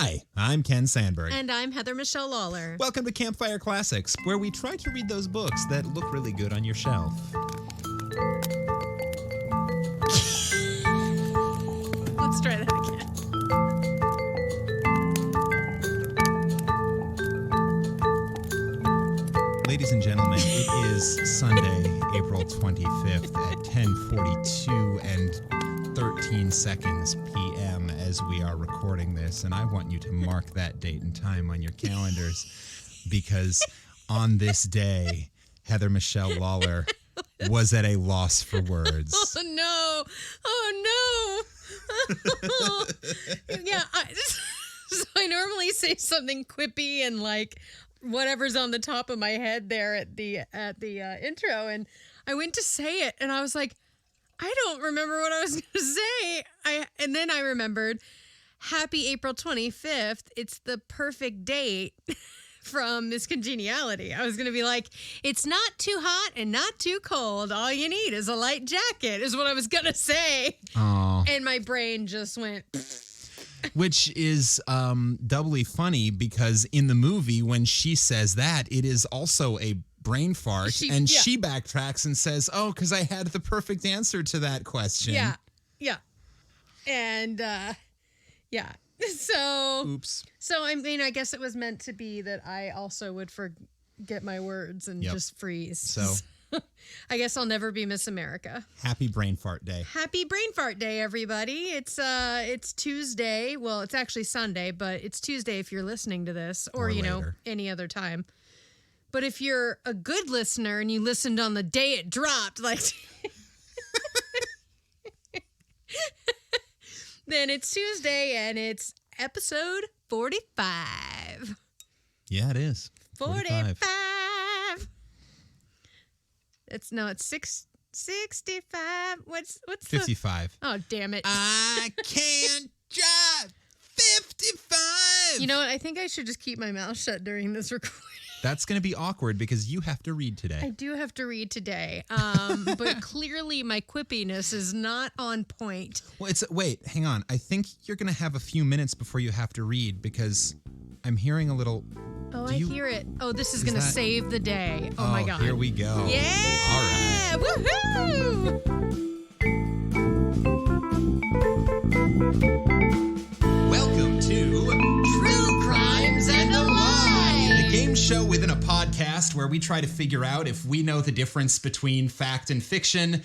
Hi, I'm Ken Sandberg. And I'm Heather Michelle Lawler. Welcome to Campfire Classics, where we try to read those books that look really good on your shelf. Let's try that again. Ladies and gentlemen, it is Sunday, April 25th at 10:42 and 13 seconds p.m. as we are recording this, and I want you to mark that date and time on your calendars, because on this day, Heather Michelle Lawler was at a loss for words. Oh no! Oh no! Yeah, so I normally say something quippy and like whatever's on the top of my head there at the intro, and I went to say it, and I was like, I don't remember what I was going to say. And then I remembered, happy April 25th. It's the perfect date from Miss Congeniality. I was going to be like, it's not too hot and not too cold. All you need is a light jacket is what I was going to say. Aww. And my brain just went... Which is doubly funny because in the movie, when she says that, it is also a brain fart, she backtracks and says, oh, because I had the perfect answer to that question. Yeah. And, So... Oops. So, I mean, I guess it was meant to be that I also would forget my words and just freeze. So... I guess I'll never be Miss America. Happy Brain Fart Day. Happy Brain Fart Day, everybody. It's Tuesday. Well, it's actually Sunday, but it's Tuesday if you're listening to this, or you know, any other time. But if you're a good listener and you listened on the day it dropped, like then it's Tuesday and it's episode 45. Yeah, it is. 45. It's 65. What's 55. Oh, damn it. I can't drive 55. You know what? I think I should just keep my mouth shut during this recording. That's going to be awkward because you have to read today. I do have to read today. But clearly my quippiness is not on point. Well, wait, hang on. I think you're going to have a few minutes before you have to read because I'm hearing a little... Oh, I hear it. Oh, this is going to save the day. Oh, my God. Here we go. Yeah. All right. Woohoo! Welcome to True Crimes and a Lie, the game show within a podcast where we try to figure out if we know the difference between fact and fiction,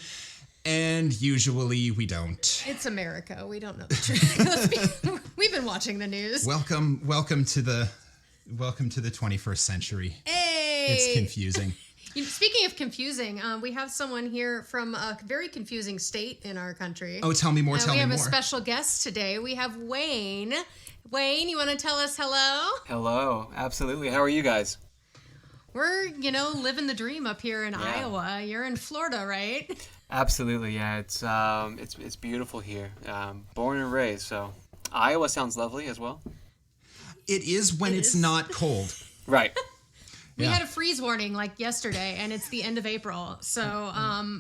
and usually we don't. It's America. We don't know the truth. We've been watching the news. Welcome to the 21st century. Hey! It's confusing. Speaking of confusing, we have someone here from a very confusing state in our country. Oh, tell me more, We have a special guest today. We have Wayne. Wayne, you want to tell us hello? Hello, absolutely. How are you guys? We're, living the dream up here in Iowa. You're in Florida, right? Absolutely, yeah. It's beautiful here. Born and raised, so Iowa sounds lovely as well. It is when it's not cold. Right. We had a freeze warning like yesterday, and it's the end of April, so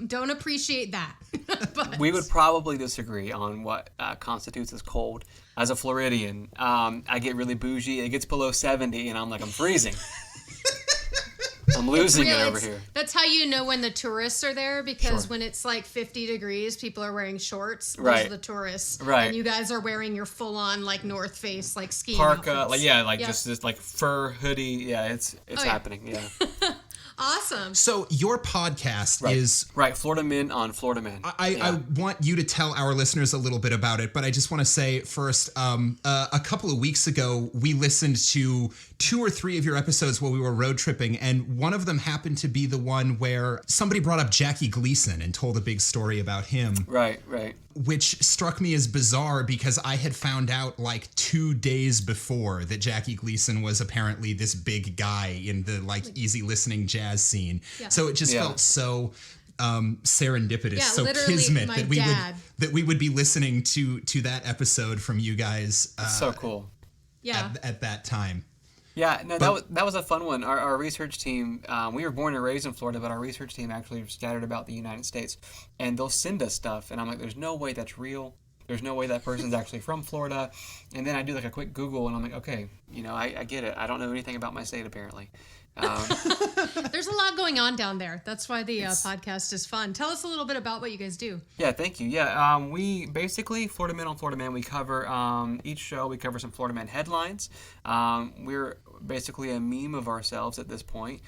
don't appreciate that. But we would probably disagree on what constitutes as cold. As a Floridian, I get really bougie. It gets below 70, and I'm like, I'm freezing. I'm losing it over here. That's how you know when the tourists are there, because when it's like 50 degrees, people are wearing shorts. Those are the tourists. Right. And you guys are wearing your full-on like North Face like skiing parka, outfits. just this like fur hoodie. Yeah, it's happening. Yeah. Awesome. So your podcast is... Right, Florida Men on Florida Men. I want you to tell our listeners a little bit about it, but I just want to say first, a couple of weeks ago, we listened to 2 or 3 of your episodes while we were road tripping, and one of them happened to be the one where somebody brought up Jackie Gleason and told a big story about him. Right. Which struck me as bizarre because I had found out like 2 days before that Jackie Gleason was apparently this big guy in the like easy listening jazz scene. Yeah. So it just felt so serendipitous, so kismet that we would be listening to that episode from you guys. So cool. Yeah. At that time. Yeah, no, that was a fun one. Our research team, we were born and raised in Florida, but our research team actually scattered about the United States, and they'll send us stuff, and I'm like, there's no way that's real. There's no way that person's actually from Florida. And then I do like a quick Google, and I'm like, okay, I get it. I don't know anything about my state, apparently. There's a lot going on down there. That's why the podcast is fun. Tell us a little bit about what you guys do. Yeah, thank you. Yeah, we basically, Florida Man on Florida Man, we cover, each show, we cover some Florida Man headlines. We're basically a meme of ourselves at this point,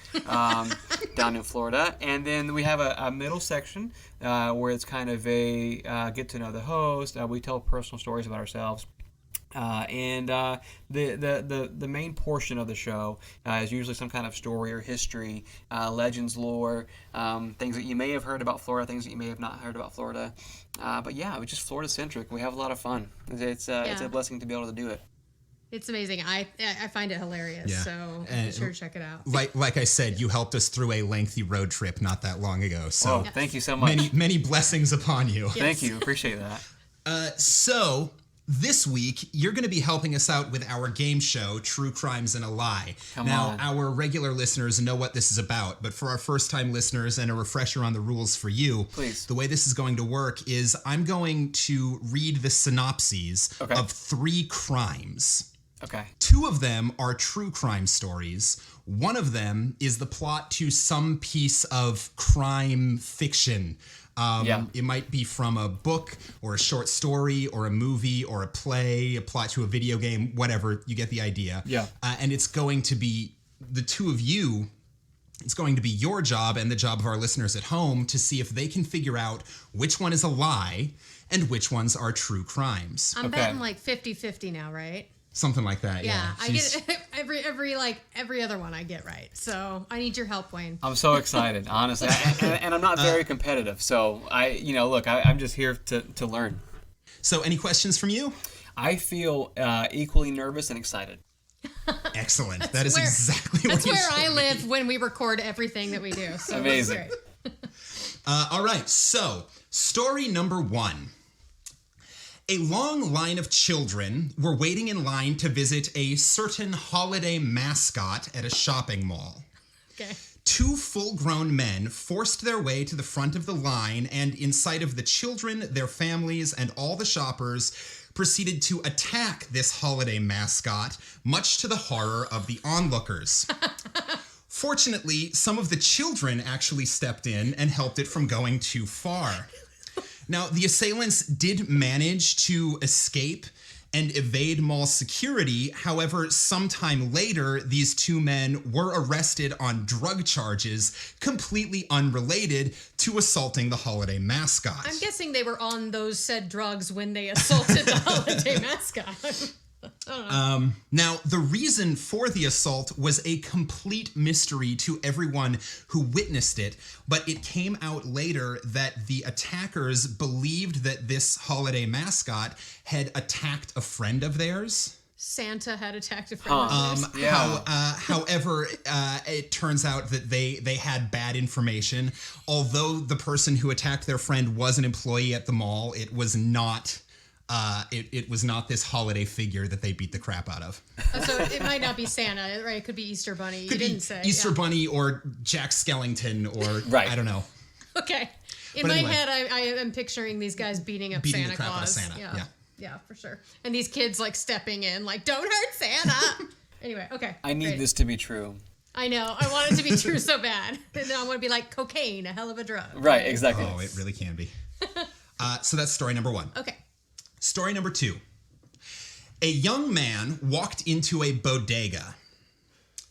down in Florida. And then we have a middle section where it's kind of a get to know the host. We tell personal stories about ourselves. The main portion of the show is usually some kind of story or history, legends, lore, things that you may have heard about Florida, things that you may have not heard about Florida. But yeah, we're just Florida centric. We have a lot of fun. It's a blessing to be able to do it. It's amazing. I find it hilarious. Yeah. So be sure to check it out. Like I said, you helped us through a lengthy road trip not that long ago. So thank you so much. Many blessings upon you. Yes. Thank you. Appreciate that. So this week, you're going to be helping us out with our game show, True Crimes and a Lie. Come on. Our regular listeners know what this is about, but for our first-time listeners and a refresher on the rules for you, please. The way this is going to work is I'm going to read the synopses of 3 crimes. Okay. 2 of them are true crime stories. One of them is the plot to some piece of crime fiction. It might be from a book or a short story or a movie or a play, a plot to a video game, whatever. You get the idea. Yeah. And it's going to be the 2 of you. It's going to be your job and the job of our listeners at home to see if they can figure out which one is a lie and which ones are true crimes. I'm betting like 50-50 now, right? Something like that. Yeah. I get every other one I get right. So I need your help, Wayne. I'm so excited, honestly, and I'm not very competitive. So I'm just here to learn. So any questions from you? I feel equally nervous and excited. Excellent. That's exactly what you That's where I be. live when we record everything that we do. So amazing. All right. So story number 1. A long line of children were waiting in line to visit a certain holiday mascot at a shopping mall. Okay. 2 full-grown men forced their way to the front of the line, and in sight of the children, their families, and all the shoppers, proceeded to attack this holiday mascot, much to the horror of the onlookers. Fortunately, some of the children actually stepped in and helped it from going too far. Now, the assailants did manage to escape and evade mall security. However, sometime later, these 2 men were arrested on drug charges completely unrelated to assaulting the holiday mascot. I'm guessing they were on those said drugs when they assaulted the holiday mascot. Now, the reason for the assault was a complete mystery to everyone who witnessed it, but it came out later that the attackers believed that this holiday mascot had attacked a friend of theirs. Santa had attacked a friend of theirs. However, it turns out that they had bad information. Although the person who attacked their friend was an employee at the mall, it was not... It was not this holiday figure that they beat the crap out of. So it might not be Santa, right? It could be Easter Bunny. Could you be didn't say. Easter Bunny or Jack Skellington or I don't know. Okay. In my head, I am picturing these guys beating Santa the crap Claus. out of Santa. Yeah, for sure. And these kids like stepping in, like, don't hurt Santa. Anyway, okay. I need this to be true. I know. I want it to be true so bad. And then I want to be like cocaine, a hell of a drug. Right, exactly. Oh, it really can be. So that's story number 1. Okay. Story number 2. A young man walked into a bodega.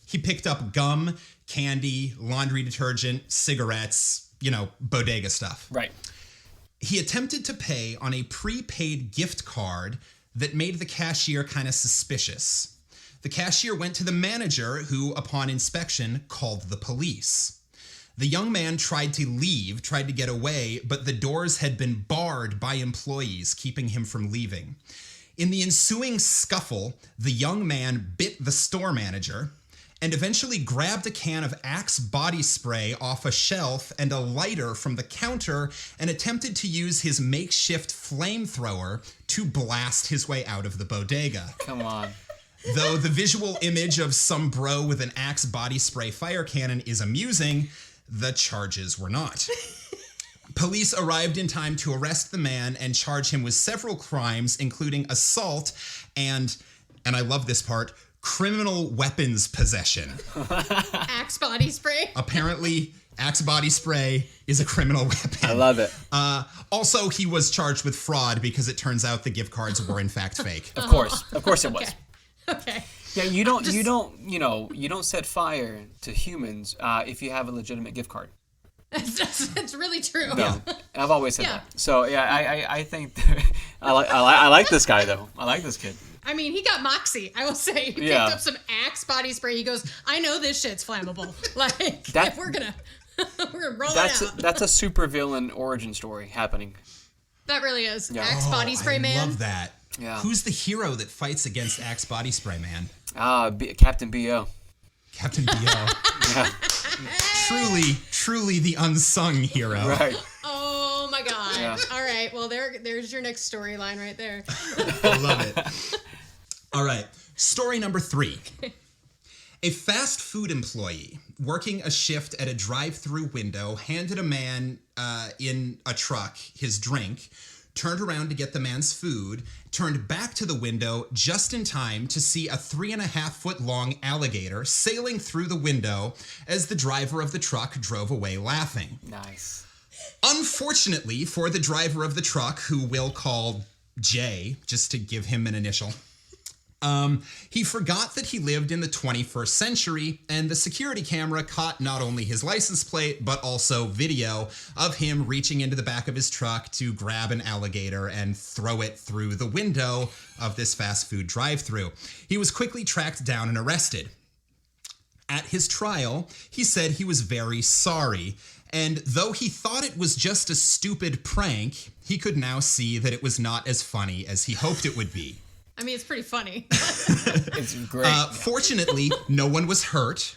He picked up gum, candy, laundry detergent, cigarettes, bodega stuff. Right. He attempted to pay on a prepaid gift card that made the cashier kind of suspicious. The cashier went to the manager, who, upon inspection, called the police. The young man tried to get away, but the doors had been barred by employees, keeping him from leaving. In the ensuing scuffle, the young man bit the store manager and eventually grabbed a can of Axe body spray off a shelf and a lighter from the counter and attempted to use his makeshift flamethrower to blast his way out of the bodega. Come on. Though the visual image of some bro with an Axe body spray fire cannon is amusing, the charges were not. Police arrived in time to arrest the man and charge him with several crimes, including assault and I love this part, criminal weapons possession. Axe body spray. Apparently, Axe body spray is a criminal weapon. I love it. Also, he was charged with fraud because it turns out the gift cards were in fact fake. Of course it was. Okay. Yeah, you don't set fire to humans if you have a legitimate gift card. That's really true. No, I've always said that. So yeah, I think I like this guy though. I like this kid. I mean, he got moxie. I will say, he picked up some Axe body spray. He goes, "I know this shit's flammable. Like we're gonna roll it out." That's a supervillain origin story happening. That really is. Yeah. Axe body spray man. I love that. Yeah. Who's the hero that fights against Axe body spray man? Captain B.O. Captain B.O. Yeah. Truly the unsung hero. Right. Oh my God. Yeah. All right. Well, there's your next storyline right there. I love it. All right. Story number 3. A fast food employee working a shift at a drive-through window handed a man in a truck his drink, turned around to get the man's food, turned back to the window just in time to see a 3.5-foot-long alligator sailing through the window as the driver of the truck drove away laughing. Nice. Unfortunately for the driver of the truck, who we'll call Jay, just to give him an initial, he forgot that he lived in the 21st century, and the security camera caught not only his license plate, but also video of him reaching into the back of his truck to grab an alligator and throw it through the window of this fast food drive-thru. He was quickly tracked down and arrested. At his trial, he said he was very sorry, and though he thought it was just a stupid prank, he could now see that it was not as funny as he hoped it would be. I mean, it's pretty funny. It's great. Fortunately, no one was hurt.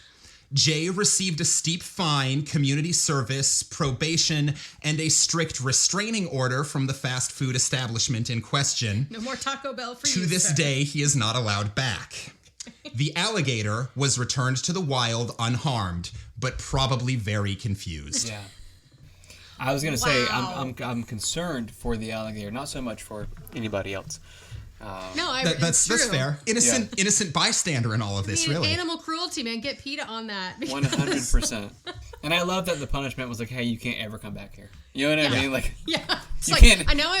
Jay received a steep fine, community service, probation, and a strict restraining order from the fast food establishment in question. No more Taco Bell for you, To this sir. day, he is not allowed back. The alligator was returned to the wild unharmed, but probably very confused. Yeah. I was gonna say Wow. I'm concerned for the alligator, not so much for anybody else. No, That's true. fair. Innocent bystander in all of this, I mean, really. Animal cruelty, man. Get PETA on that. 100%. And I love that the punishment was like, hey, you can't ever come back here. You know what I mean? Like, Yeah. It's You like, can't- I know.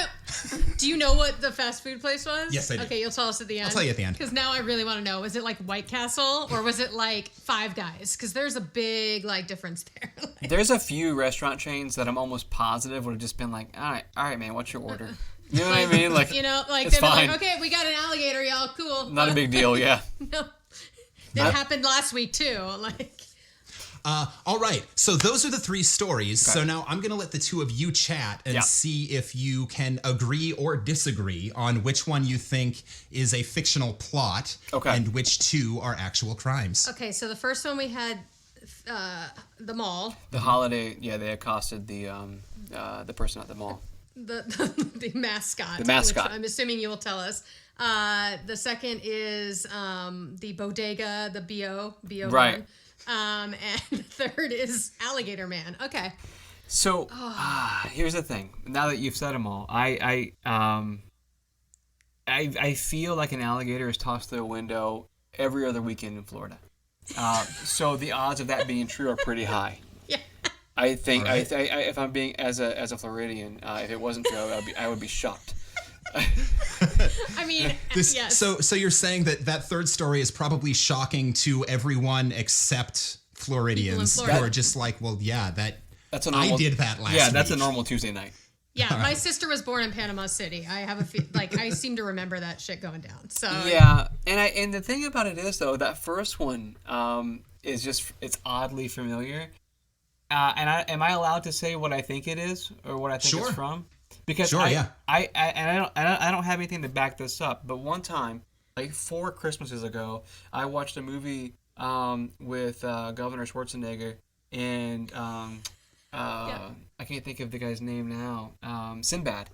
Do you know what the fast food place was? Yes, I do. Okay, you'll tell us at the end. I'll tell you at the end. Because now I really want to know. Was it like White Castle or was it like Five Guys? Because there's a big difference there. there's a few restaurant chains that I'm almost positive would have just been like, all right, man, what's your order? You know what I mean? Like, you know, like it's they'd be fine. like, okay, we got an alligator, y'all. Cool. Not a big deal, yeah. No. That happened last week too. Like. All right, so those are the 3 stories. Okay. So now I'm going to let the 2 of you chat and Yeah. see if you can agree or disagree on which one you think is a fictional plot and which 2 are actual crimes. Okay, so the first one we had the mall. The holiday, they accosted the person at the mall. The mascot. The mascot. Which I'm assuming you will tell us. The second is the bodega, the B.O. Right. man. And the third is Alligator Man. Okay. So here's the thing. Now that you've said them all, I feel like an alligator is tossed through a window every other weekend in Florida. So the odds of that being true are pretty high. Yeah. I think Right. if I'm being as a Floridian, if it wasn't true, I would be shocked. I mean, yes. So you're saying that third story is probably shocking to everyone except Floridians Florida. who are just like, well, yeah, That's a normal, I did that last Yeah, that's a week. normal Tuesday night. Yeah, my sister was born in Panama City. I have I seem to remember that shit going down. So Yeah, and the thing about it is though, that first one is just, it's oddly familiar. Am I allowed to say what I think it is or what I think Sure. it's from? Because Sure, yeah. I don't have anything to back this up. But one time, like 4 Christmases ago, I watched a movie with Governor Schwarzenegger and I can't think of the guy's name now. Sinbad.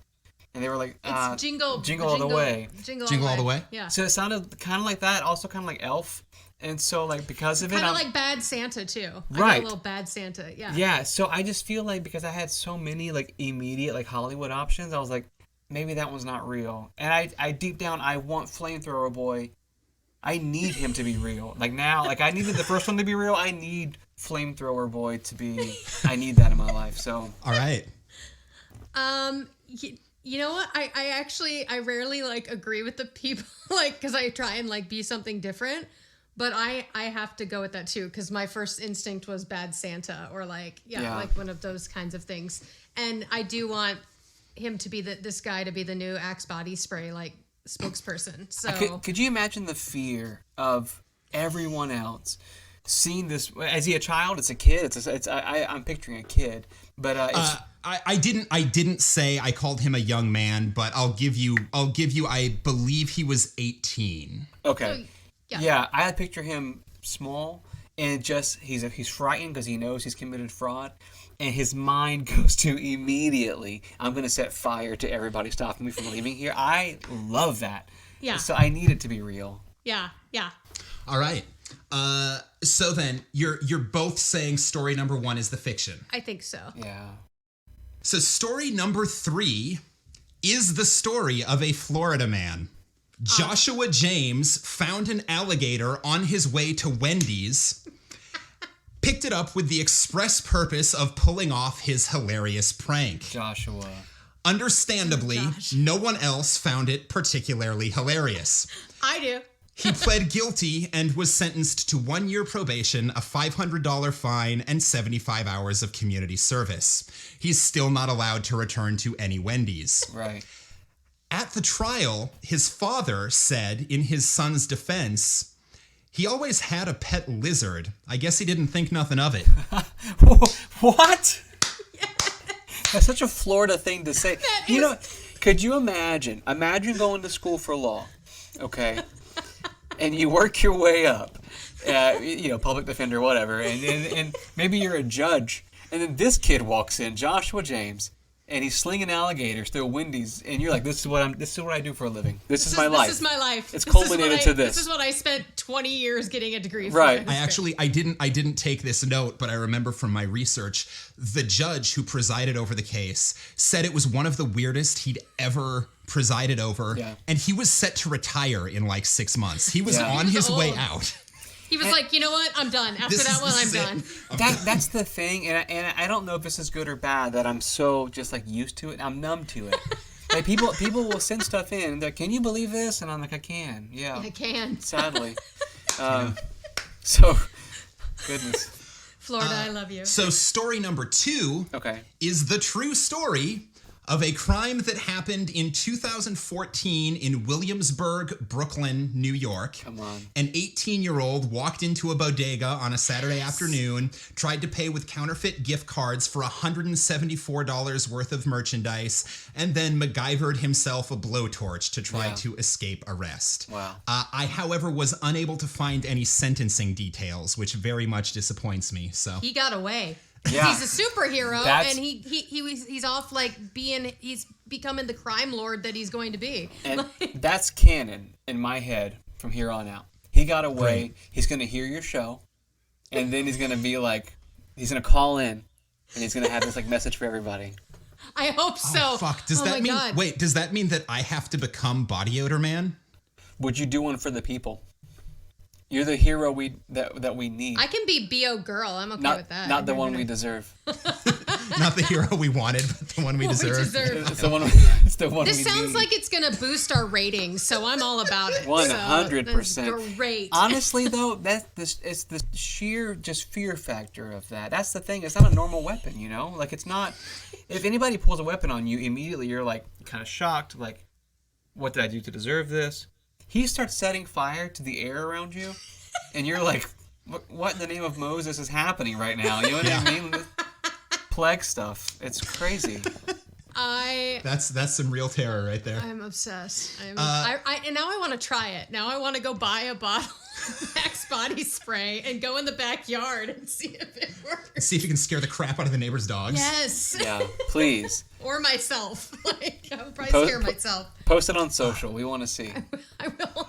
and they were like, it's jingle all the way. Jingle all the way. Yeah. So it sounded kind of like that, also kind of like Elf. And so, like, because of it, kind of like Bad Santa too. Right. I got a little Bad Santa. Yeah. Yeah. So I just feel like because I had so many like immediate like Hollywood options, I was like, maybe that one's not real. And I deep down, I want Flamethrower Boy. I need him to be real. Like now, like I needed the first one to be real. I need Flamethrower Boy to be. I need that in my life. So. All right. You know what? I rarely like agree with the people like because I try and like be something different. But I have to go with that too because my first instinct was Bad Santa or like like one of those kinds of things. And I do want him to be this guy to be the new Axe body spray like spokesperson. So could you imagine the fear of everyone else seeing this? Is he a child? It's a kid. I'm picturing a kid, but I didn't say I called him a young man, but I'll give you. I believe he was 18. Okay. So, yeah, I picture him small and just he's frightened because he knows he's committed fraud, and his mind goes to immediately, I'm going to set fire to everybody stopping me from leaving here. I love that. Yeah. So I need it to be real. Yeah. All right. So then you're both saying story number 1 is the fiction. I think so. Yeah. So story number 3 is the story of a Florida man. Joshua James found an alligator on his way to Wendy's, picked it up with the express purpose of pulling off his hilarious prank. Joshua. Understandably, no one else found it particularly hilarious. I do. He pled guilty and was sentenced to 1 year probation, a $500 fine, and 75 hours of community service. He's still not allowed to return to any Wendy's. Right. At the trial, his father said in his son's defense, he always had a pet lizard. I guess he didn't think nothing of it. What? That's such a Florida thing to say. Could you imagine? Imagine going to school for law, okay? And you work your way up, public defender, whatever, and maybe you're a judge. And then this kid walks in, Joshua James, and he's slinging alligators through Wendy's, and you're like, this is what I do for a living. This is my life. This is my life. It's culminated to this. This is what I spent 20 years getting a degree for. Right. I didn't take this note, but I remember from my research, the judge who presided over the case said it was one of the weirdest he'd ever presided over, and he was set to retire in like 6 months. He was on his way out. He was like, you know what? I'm done. After that one, I'm done. That's the thing, and I don't know if this is good or bad that I'm so just like used to it. I'm numb to it. Like people will send stuff in. And they're like, can you believe this? And I'm like, I can. Yeah, I can. Sadly. So, goodness. Florida, I love you. So story number 2 is the true story of a crime that happened in 2014 in Williamsburg, Brooklyn, New York. Come on. An 18-year-old walked into a bodega on a Saturday afternoon, tried to pay with counterfeit gift cards for $174 worth of merchandise, and then MacGyvered himself a blowtorch to try to escape arrest. Wow. I, however, was unable to find any sentencing details, which very much disappoints me. So he got away. Yeah. He's a superhero, and he's off like he's becoming the crime lord that he's going to be. And that's canon in my head from here on out. He got away. Right. He's going to hear your show, and then he's going to be like, he's going to call in, and he's going to have this like message for everybody. I hope so. Oh, fuck. Does that mean? God. Wait, does that mean that I have to become Body Odor Man? Would you do one for the people? You're the hero that we need. I can be B.O. girl. I'm okay with that. Not the one we deserve. Not the hero we wanted, but the one we deserve. It's the one we need. This sounds like it's going to boost our ratings, so I'm all about it. 100%. So great. Honestly, though, it's the sheer just fear factor of that. That's the thing. It's not a normal weapon, you know? Like, it's not... If anybody pulls a weapon on you, immediately you're, like, kind of shocked. Like, what did I do to deserve this? He starts setting fire to the air around you, and you're like, what in the name of Moses is happening right now? You know what I mean? Plague stuff. It's crazy. That's some real terror right there. I'm obsessed. And now I want to try it. Now I want to go buy a bottle Axe body spray and go in the backyard and see if it works. See if you can scare the crap out of the neighbor's dogs. Yes. Yeah, please. Or myself. I would probably scare myself. Post it on social. We want to see. I will.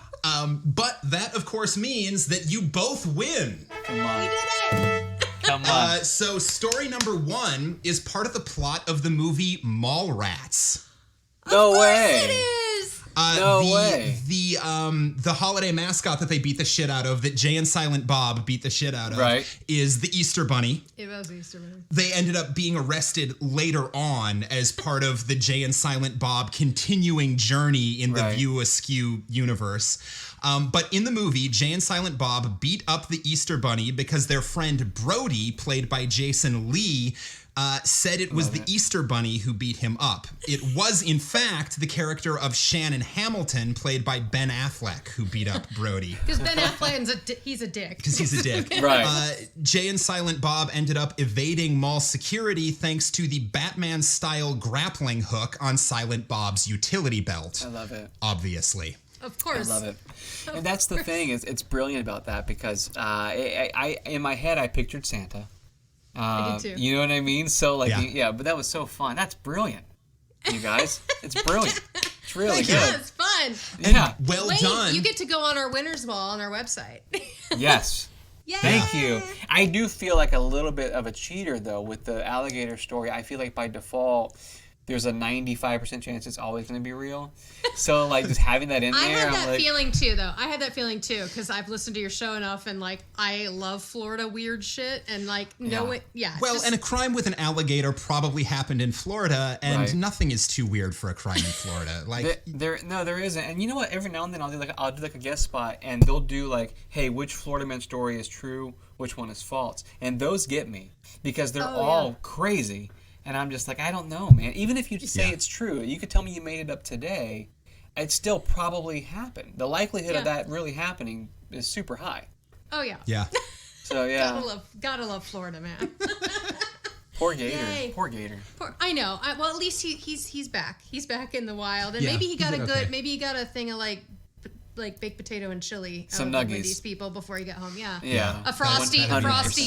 But that, of course, means that you both win. Come on. We did it. Come on. So story number 1 is part of the plot of the movie Mallrats. No way. It is. No way. The holiday mascot that they beat the shit out of, that Jay and Silent Bob beat the shit out of, is the Easter Bunny. It was the Easter Bunny. They ended up being arrested later on as part of the Jay and Silent Bob continuing journey in the View Askew universe. But in the movie, Jay and Silent Bob beat up the Easter Bunny because their friend Brody, played by Jason Lee, said it was the Easter Bunny who beat him up. It was, in fact, the character of Shannon Hamilton, played by Ben Affleck, who beat up Brody. Because Ben Affleck's he's a dick. Because he's a dick. Right. Jay and Silent Bob ended up evading mall security thanks to the Batman-style grappling hook on Silent Bob's utility belt. I love it. Obviously. Of course. I love it. And that's the thing, is it's brilliant about that because I in my head I pictured Santa. I did too. You know what I mean? So but that was so fun. That's brilliant, you guys. It's brilliant. It's really good. Yeah, it's fun. Yeah. Well Wait, done. you get to go on our winners wall on our website. Yes. Yay. Thank you. I do feel like a little bit of a cheater though with the alligator story. I feel like by default there's a 95% chance it's always going to be real. So, like, just having that in there, I had that like, feeling, too, though. I had that feeling, too, because I've listened to your show enough, and, like, I love Florida weird shit, and, like, Well, and a crime with an alligator probably happened in Florida, and nothing is too weird for a crime in Florida. Like, there isn't. And you know what? Every now and then I'll do like a guest spot, and they'll do, like, hey, which Florida man story is true, which one is false? And those get me, because they're all crazy. And I'm just like, I don't know, man. Even if you say it's true, you could tell me you made it up today, it still probably happened. The likelihood of that really happening is super high. Oh, yeah. Yeah. So, yeah. Gotta love Florida, man. Poor Gator. Yay. Poor Gator. I know. Well, at least he's back. He's back in the wild. And maybe he got maybe he got a thing of, like baked potato and chili some out of nuggies. These people before he got home. Yeah. A frosty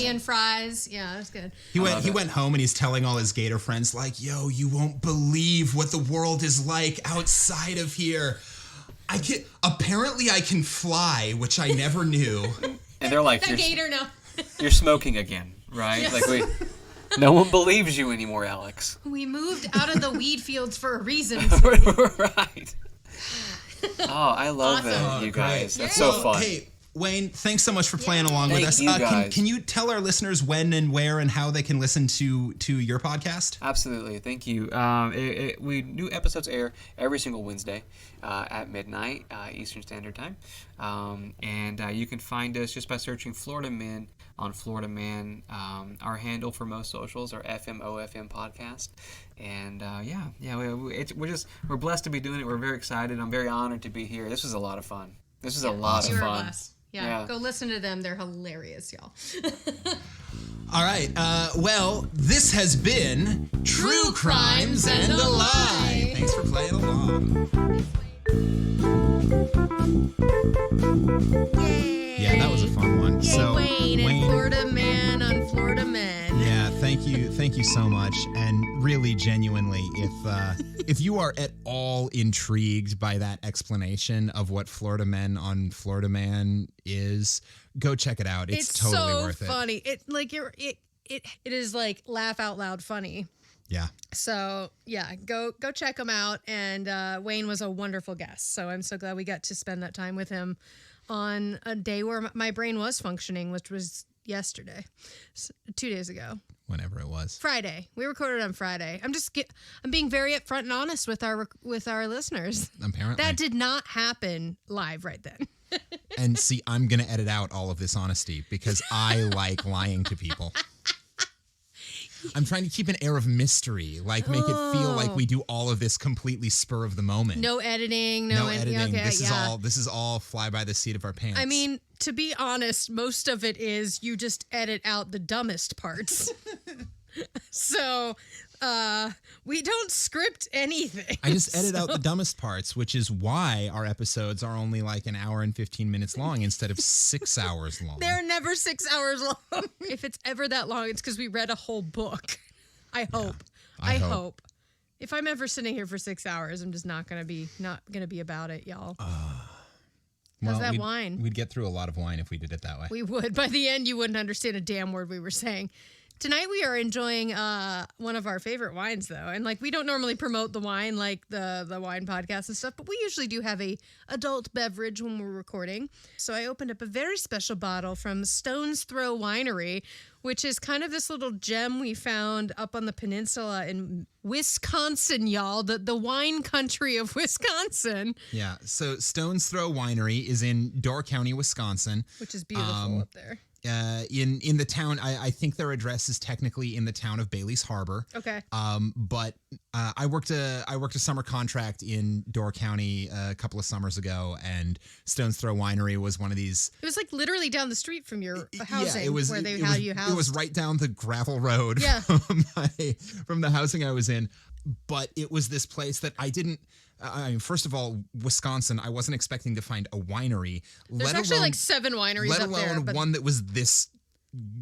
and fries. Yeah, that's good. He went home and he's telling all his gator friends, like, yo, you won't believe what the world is like outside of here. Apparently I can fly, which I never knew. And they're like, that gator now. You're smoking again, right? Yes. Like no one believes you anymore, Alex. We moved out of the weed fields for a reason. Right. Oh, I love it, you guys. That's so fun. Hey, Wayne, thanks so much for playing along with us. You guys. Can you tell our listeners when and where and how they can listen to your podcast? Absolutely. Thank you. New episodes air every single Wednesday at midnight Eastern Standard Time. And you can find us just by searching Florida Men on Florida Man. Our handle for most socials are FMOFM Podcast. And we're blessed to be doing it. We're very excited. I'm very honored to be here. This was a lot of fun. This is a lot of fun. Yeah, go listen to them. They're hilarious, y'all. All right. Well, this has been True Crimes and a Lie. Thanks for playing along. Yay. Yeah, that was a fun one. Yay, Wayne and Florida Man on Florida Men. Yeah, thank you so much. And really, genuinely, if you are at all intrigued by that explanation of what Florida Men on Florida Man is, go check it out. It's totally worth it. It's so funny. It is like laugh out loud funny. Yeah. So yeah, go check him out. And Wayne was a wonderful guest. So I'm so glad we got to spend that time with him on a day where my brain was functioning, which was yesterday, 2 days ago. Whenever it was. Friday. We recorded on Friday. I'm being very upfront and honest with our listeners. Apparently. That did not happen live right then. And see, I'm going to edit out all of this honesty because I like lying to people. I'm trying to keep an air of mystery, like make it feel like we do all of this completely spur of the moment. No editing. Editing. Okay, This is all fly by the seat of our pants. I mean, to be honest, most of it is you just edit out the dumbest parts. So We don't script anything. I just edit out the dumbest parts, which is why our episodes are only like an hour and 15 minutes long instead of 6 hours long. They're never 6 hours long. If it's ever that long, it's because we read a whole book. I hope. Yeah, I hope. If I'm ever sitting here for 6 hours, I'm just not gonna be about it, y'all. How's that wine? We'd get through a lot of wine if we did it that way. We would. By the end, you wouldn't understand a damn word we were saying. Tonight we are enjoying one of our favorite wines, though, and like we don't normally promote the wine like the wine podcast and stuff, but we usually do have a adult beverage when we're recording. So I opened up a very special bottle from Stone's Throw Winery, which is kind of this little gem we found up on the peninsula in Wisconsin, y'all, the wine country of Wisconsin. Yeah. So Stone's Throw Winery is in Door County, Wisconsin, which is beautiful up there. In the town, I think their address is technically in the town of Bailey's Harbor. Okay. But I worked a summer contract in Door County a couple of summers ago, and Stone's Throw Winery was one of these. It was like literally down the street from your housing. Yeah, it was. Where they it had was, you housed. It was right down the gravel road. Yeah. from the housing I was in, but it was this place that I didn't. I mean, first of all, Wisconsin, I wasn't expecting to find a winery. There's actually like 7 wineries up there. Let alone one that was this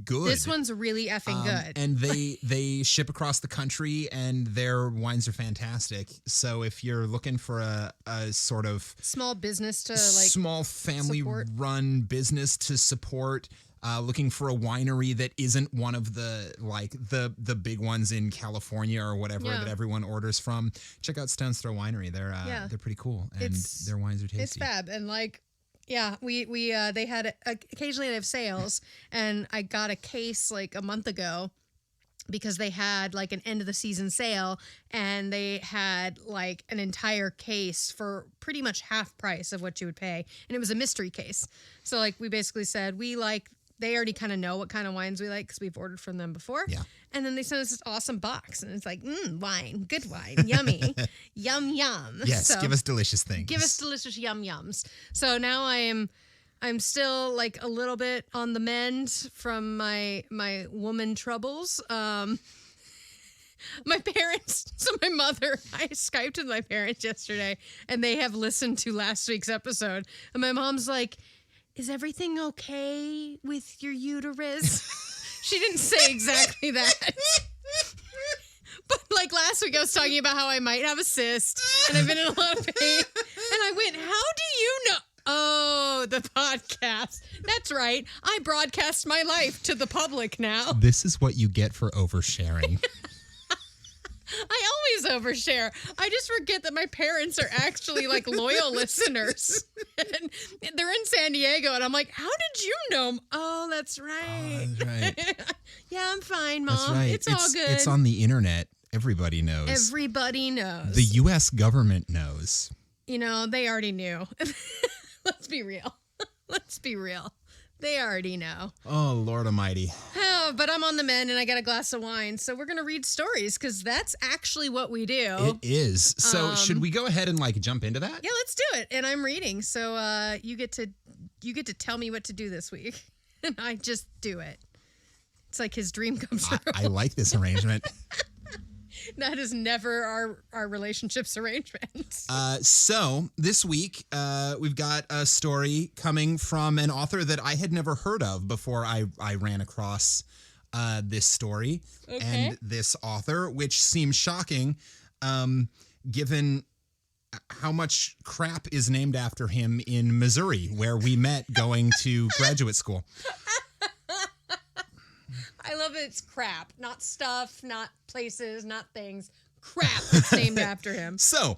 good. This one's really effing good. And they ship across the country, and their wines are fantastic. So if you're looking for a sort of small business to like small family-run business to support, looking for a winery that isn't one of the big ones in California or whatever that everyone orders from, check out Stone's Throw Winery. They're pretty cool, and their wines are tasty. It's fab, and like. Yeah, we they had occasionally they have sales, and I got a case like a month ago because they had like an end of the season sale, and they had like an entire case for pretty much half price of what you would pay, and it was a mystery case. So like we basically said they already kind of know what kind of wines we like because we've ordered from them before. Yeah. And then they sent us this awesome box, and it's like, wine, good wine, yummy, yum, yum. Yes, so, give us delicious things. Give us delicious yum yums. So now I'm still like a little bit on the mend from my woman troubles. My parents, my mother, I Skyped with my parents yesterday, and they have listened to last week's episode. And my mom's like, is everything okay with your uterus? She didn't say exactly that. But like last week I was talking about how I might have a cyst and I've been in a lot of pain. And I went, how do you know? Oh, the podcast. That's right. I broadcast my life to the public now. This is what you get for oversharing. I always overshare. I just forget that my parents are actually like loyal listeners. And they're in San Diego, and I'm like, how did you know? Oh, that's right. Oh, that's right. Yeah, I'm fine, Mom. That's right. It's all good. It's on the internet. Everybody knows. Everybody knows. The U.S. government knows. You know, they already knew. Let's be real. Let's be real. They already know. Oh, Lord Almighty. Oh, but I'm on the mend and I got a glass of wine. So we're going to read stories because that's actually what we do. It is. So should we go ahead and like jump into that? Yeah, let's do it. And I'm reading. So you get to tell me what to do this week. And I just do it. It's like his dream comes true. I like this arrangement. That is never our relationship's arrangement. So this week, we've got a story coming from an author that I had never heard of before I ran across this story and this author, which seems shocking given how much crap is named after him in Missouri, where we met going to graduate school. I love it. It's crap. Not stuff, not places, not things. Crap that's named after him. So,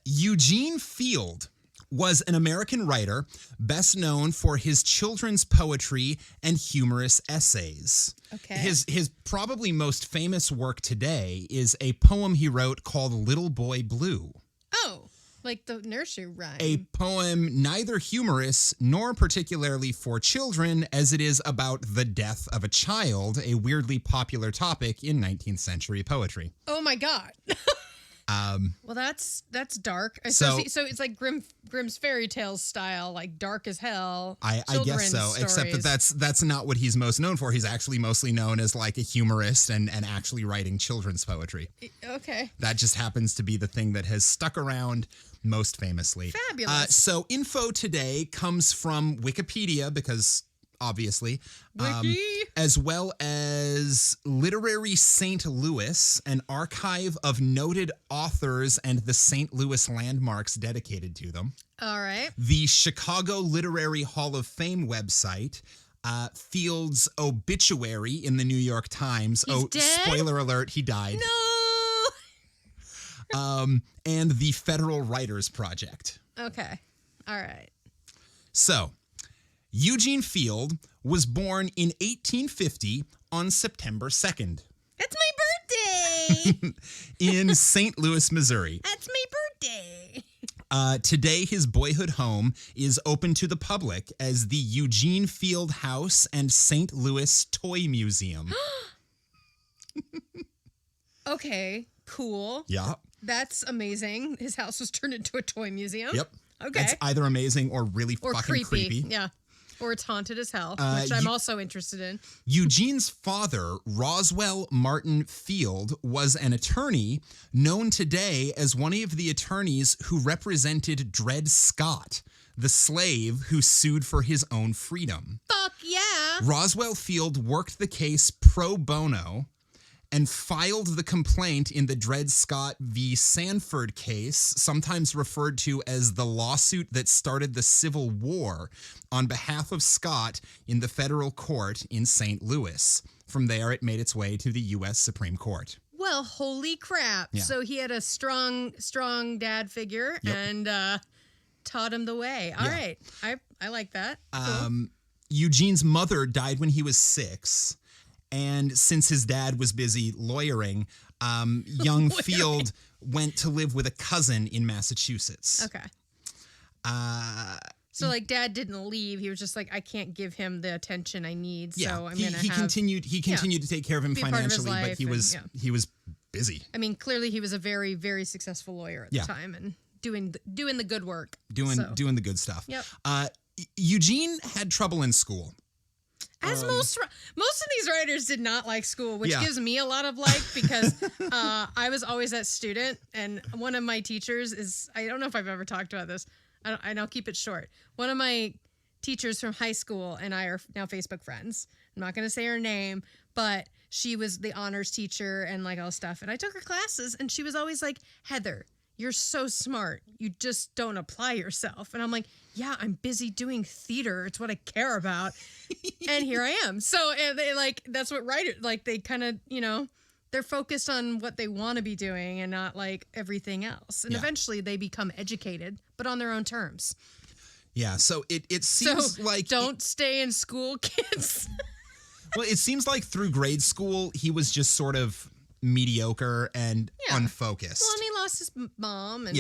Eugene Field was an American writer best known for his children's poetry and humorous essays. Okay. His probably most famous work today is a poem he wrote called Little Boy Blue. Oh, like the nursery rhyme. A poem neither humorous nor particularly for children, as it is about the death of a child, a weirdly popular topic in 19th century poetry. Oh my God. Well, that's dark. So it's like Grimm's fairy tales style, like dark as hell. I guess so, stories. except that that's not what he's most known for. He's actually mostly known as like a humorist and actually writing children's poetry. Okay. That just happens to be the thing that has stuck around most famously. Fabulous. So info today comes from Wikipedia because obviously, as well as Literary St. Louis, an archive of noted authors and the St. Louis landmarks dedicated to them. All right. The Chicago Literary Hall of Fame website, Field's obituary in the New York Times. He's dead? Spoiler alert, he died. No! And the Federal Writers Project. Okay. All right. So, Eugene Field was born in 1850 on September 2nd. That's my birthday! In St. Louis, Missouri. That's my birthday! Today, his boyhood home is open to the public as the Eugene Field House and St. Louis Toy Museum. Okay, cool. Yeah. That's amazing. His house was turned into a toy museum. Yep. Okay. It's either amazing or really or fucking creepy. Yeah. Or it's haunted as hell, which I'm also interested in. Eugene's father, Roswell Martin Field, was an attorney known today as one of the attorneys who represented Dred Scott, the slave who sued for his own freedom. Fuck yeah! Roswell Field worked the case pro bono and filed the complaint in the Dred Scott v. Sanford case, sometimes referred to as the lawsuit that started the Civil War, on behalf of Scott in the federal court in St. Louis. From there, it made its way to the U.S. Supreme Court. Well, holy crap. Yeah. So he had a strong dad figure and taught him the way. All right. I like that. Cool. Eugene's mother died when he was 6. And since his dad was busy lawyering, young Field went to live with a cousin in Massachusetts. Okay. So like dad didn't leave. He was just like, I can't give him the attention I need. So I'm going to he continued to take care of him financially, but he was busy. I mean, clearly he was a very, very successul lawyer at the time and doing the good work. Doing the good stuff. Yep. Eugene had trouble in school. As most of these writers did not like school, which gives me a lot of like because I was always that student, and one of my teachers is, I don't know if I've ever talked about this, and I'll keep it short. One of my teachers from high school and I are now Facebook friends. I'm not going to say her name, but she was the honors teacher and like all stuff, and I took her classes, and she was always like, Heather, you're so smart. You just don't apply yourself. And I'm like, yeah, I'm busy doing theater. It's what I care about. And here I am. So they like, that's what writers, like they kind of, they're focused on what they want to be doing and not like everything else. And eventually they become educated, but on their own terms. Yeah. So it seems like. Don't stay in school, kids. Well, it seems like through grade school, he was just sort of mediocre and unfocused. Well, and he lost his mom and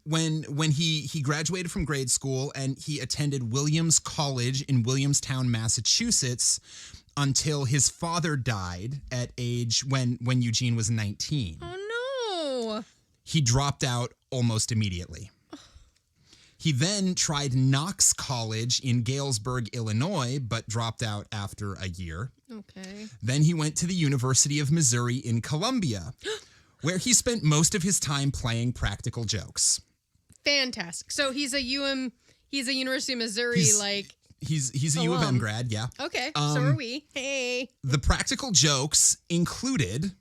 when he graduated from grade school and he attended Williams College in Williamstown, Massachusetts until his father died at age when Eugene was 19. Oh no. He dropped out almost immediately. He then tried Knox College in Galesburg, Illinois, but dropped out after a year. Okay. Then he went to the University of Missouri in Columbia, where he spent most of his time playing practical jokes. Fantastic. So he's a University of Missouri, he's a U of M grad, yeah. Okay, so are we. Hey. The practical jokes included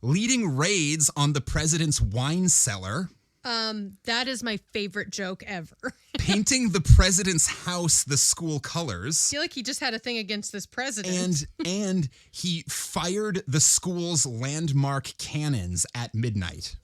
leading raids on the president's wine cellar. That is my favorite joke ever. Painting the president's house the school colors. I feel like he just had a thing against this president. And he fired the school's landmark cannons at midnight.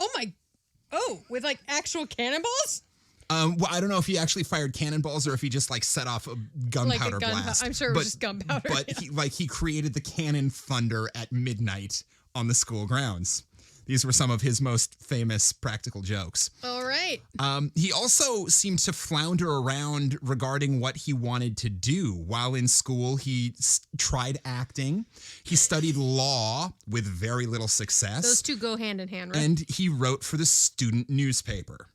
With like actual cannonballs? Well, I don't know if he actually fired cannonballs or if he just like set off a gunpowder blast. I'm sure it was just gunpowder. But he created the cannon thunder at midnight on the school grounds. These were some of his most famous practical jokes. All right. He also seemed to flounder around regarding what he wanted to do. While in school, he tried acting. He studied law with very little success. Those two go hand in hand, right? And he wrote for the student newspaper.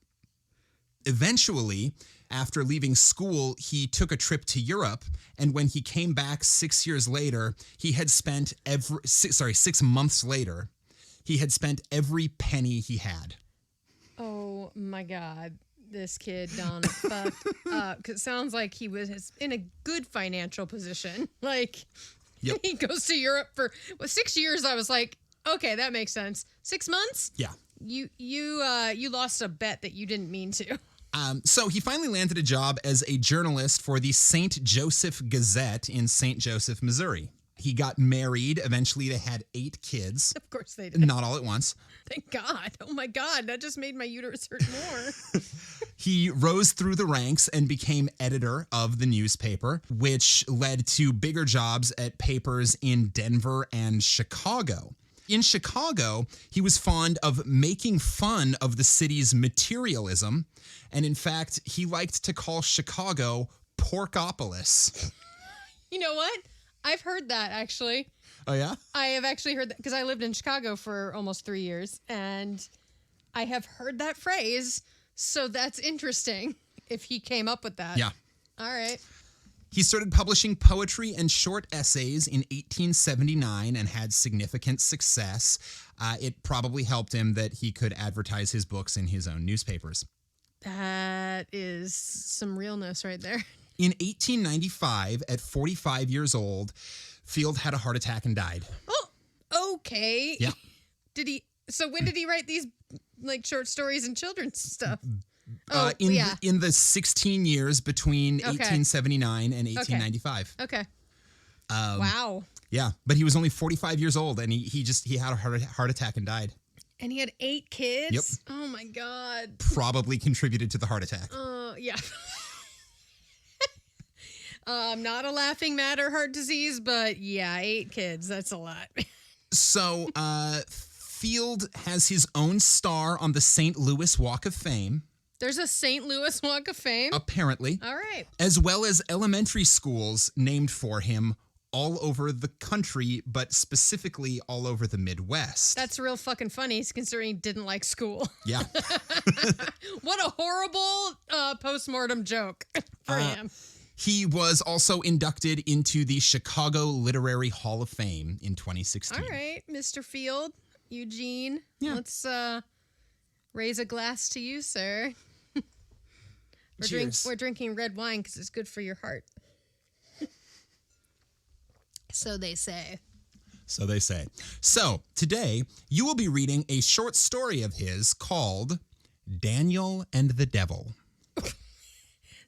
Eventually, after leaving school, he took a trip to Europe, and when he came back 6 years later, he had spent 6 months later, he had spent every penny he had. Oh my God, this kid done fucked up. 'Cause it sounds like he was in a good financial position. Like, Yep. he goes to Europe for 6 years. I was like, okay, that makes sense. 6 months? Yeah. You lost a bet that you didn't mean to. So he finally landed a job as a journalist for the St. Joseph Gazette in St. Joseph, Missouri. He got married. Eventually, they had 8 kids. Of course they did. Not all at once. Thank God. Oh my God, that just made my uterus hurt more. He rose through the ranks and became editor of the newspaper, which led to bigger jobs at papers in Denver and Chicago. In Chicago, he was fond of making fun of the city's materialism. And in fact, he liked to call Chicago Porkopolis. You know what? I've heard that, actually. Oh, yeah? I have actually heard that because I lived in Chicago for almost 3 years, and I have heard that phrase. So that's interesting if he came up with that. Yeah. All right. He started publishing poetry and short essays in 1879 and had significant success. It probably helped him that he could advertise his books in his own newspapers. That is some realness right there. In 1895, at 45 years old, Field had a heart attack and died. Oh, okay. Yeah. So when did he write these like short stories and children's stuff? In the 16 years between 1879 and 1895. Okay. Wow. Yeah, but he was only 45 years old, and he had a heart attack and died. And he had 8 kids? Yep. Oh, my God. Probably contributed to the heart attack. Yeah. Not a laughing matter, heart disease, but yeah, 8 kids. That's a lot. So, Field has his own star on the St. Louis Walk of Fame. There's a St. Louis Walk of Fame? Apparently. All right. As well as elementary schools named for him all over the country, but specifically all over the Midwest. That's real fucking funny, considering he didn't like school. Yeah. What a horrible postmortem joke for him. He was also inducted into the Chicago Literary Hall of Fame in 2016. All right, Mr. Field, Eugene. Yeah. Let's raise a glass to you, sir. Cheers. We're drinking red wine because it's good for your heart. So they say. So they say. So today, you will be reading a short story of his called Daniel and the Devil.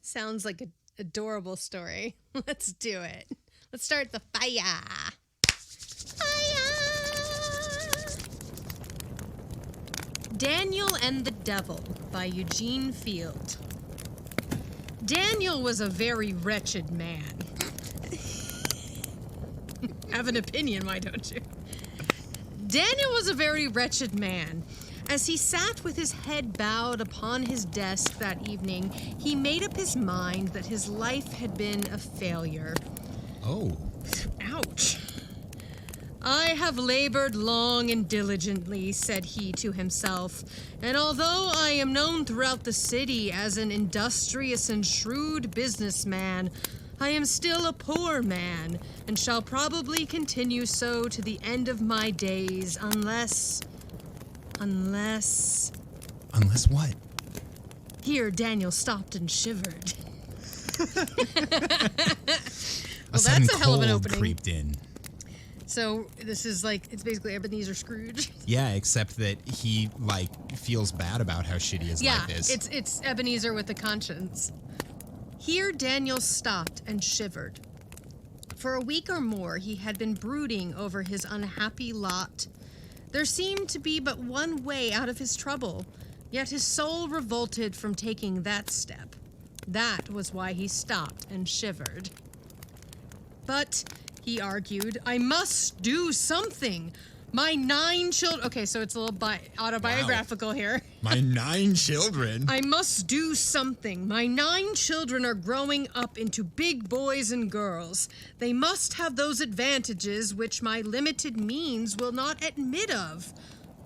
Sounds like an adorable story. Let's do it. Let's start the fire. Fire! Daniel and the Devil by Eugene Field. Daniel was a very wretched man. Have an opinion, why don't you? Daniel was a very wretched man. As he sat with his head bowed upon his desk that evening, he made up his mind that his life had been a failure. Oh. Ouch. I have labored long and diligently, said he to himself, and although I am known throughout the city as an industrious and shrewd businessman, I am still a poor man, and shall probably continue so to the end of my days, unless... Unless what? Here, Daniel stopped and shivered. Well, sudden that's a hell of an cold opening. Creeped in. So this is like, it's basically Ebenezer Scrooge. Yeah, except that he, feels bad about how shitty his life is. It's Ebenezer with a conscience. Here Daniel stopped and shivered. For a week or more, he had been brooding over his unhappy lot. There seemed to be but one way out of his trouble, yet his soul revolted from taking that step. That was why he stopped and shivered. But, he argued, I must do something. My 9 children. Okay, so it's a little autobiographical here. My 9 children. I must do something. My 9 children are growing up into big boys and girls. They must have those advantages which my limited means will not admit of.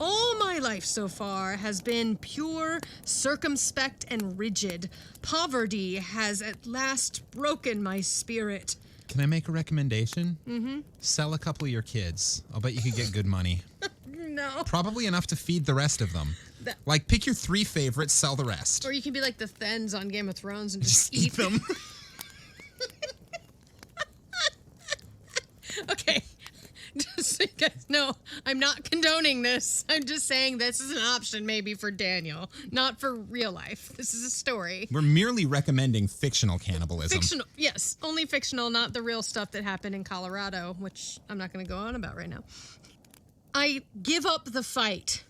All my life so far has been pure, circumspect, and rigid. Poverty has at last broken my spirit. Can I make a recommendation? Mm-hmm. Sell a couple of your kids. I'll bet you could get good money. No. Probably enough to feed the rest of them. Like, pick your 3 favorites, sell the rest. Or you can be like the Thens on Game of Thrones and just eat them. Okay. Just so you guys know, I'm not condoning this. I'm just saying this is an option maybe for Daniel, not for real life. This is a story. We're merely recommending fictional cannibalism. Fictional, yes. Only fictional, not the real stuff that happened in Colorado, which I'm not going to go on about right now. I give up the fight.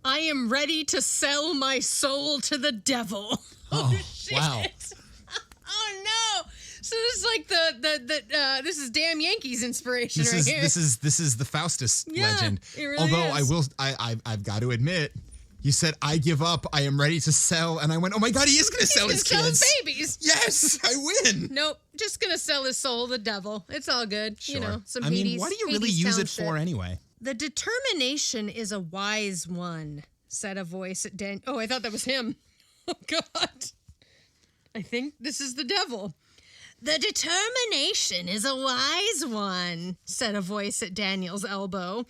I am ready to sell my soul to the devil. Oh, shit. Wow. Oh, no. So this is like this is Damn Yankees inspiration This is the Faustus legend. It really Although is. I've got to admit, you said I give up, I am ready to sell, and I went, oh my God, he is going to sell his kids. Sell his babies. Yes, I win. Nope, just gonna sell his soul to the devil. It's all good. Sure. You know, some I mean, Hades, what do you really Hades use town it shit. for anyway? The determination is a wise one, said a voice at Dan. Oh, I thought that was him. Oh God. I think this is the devil. The determination is a wise one, said a voice at Daniel's elbow.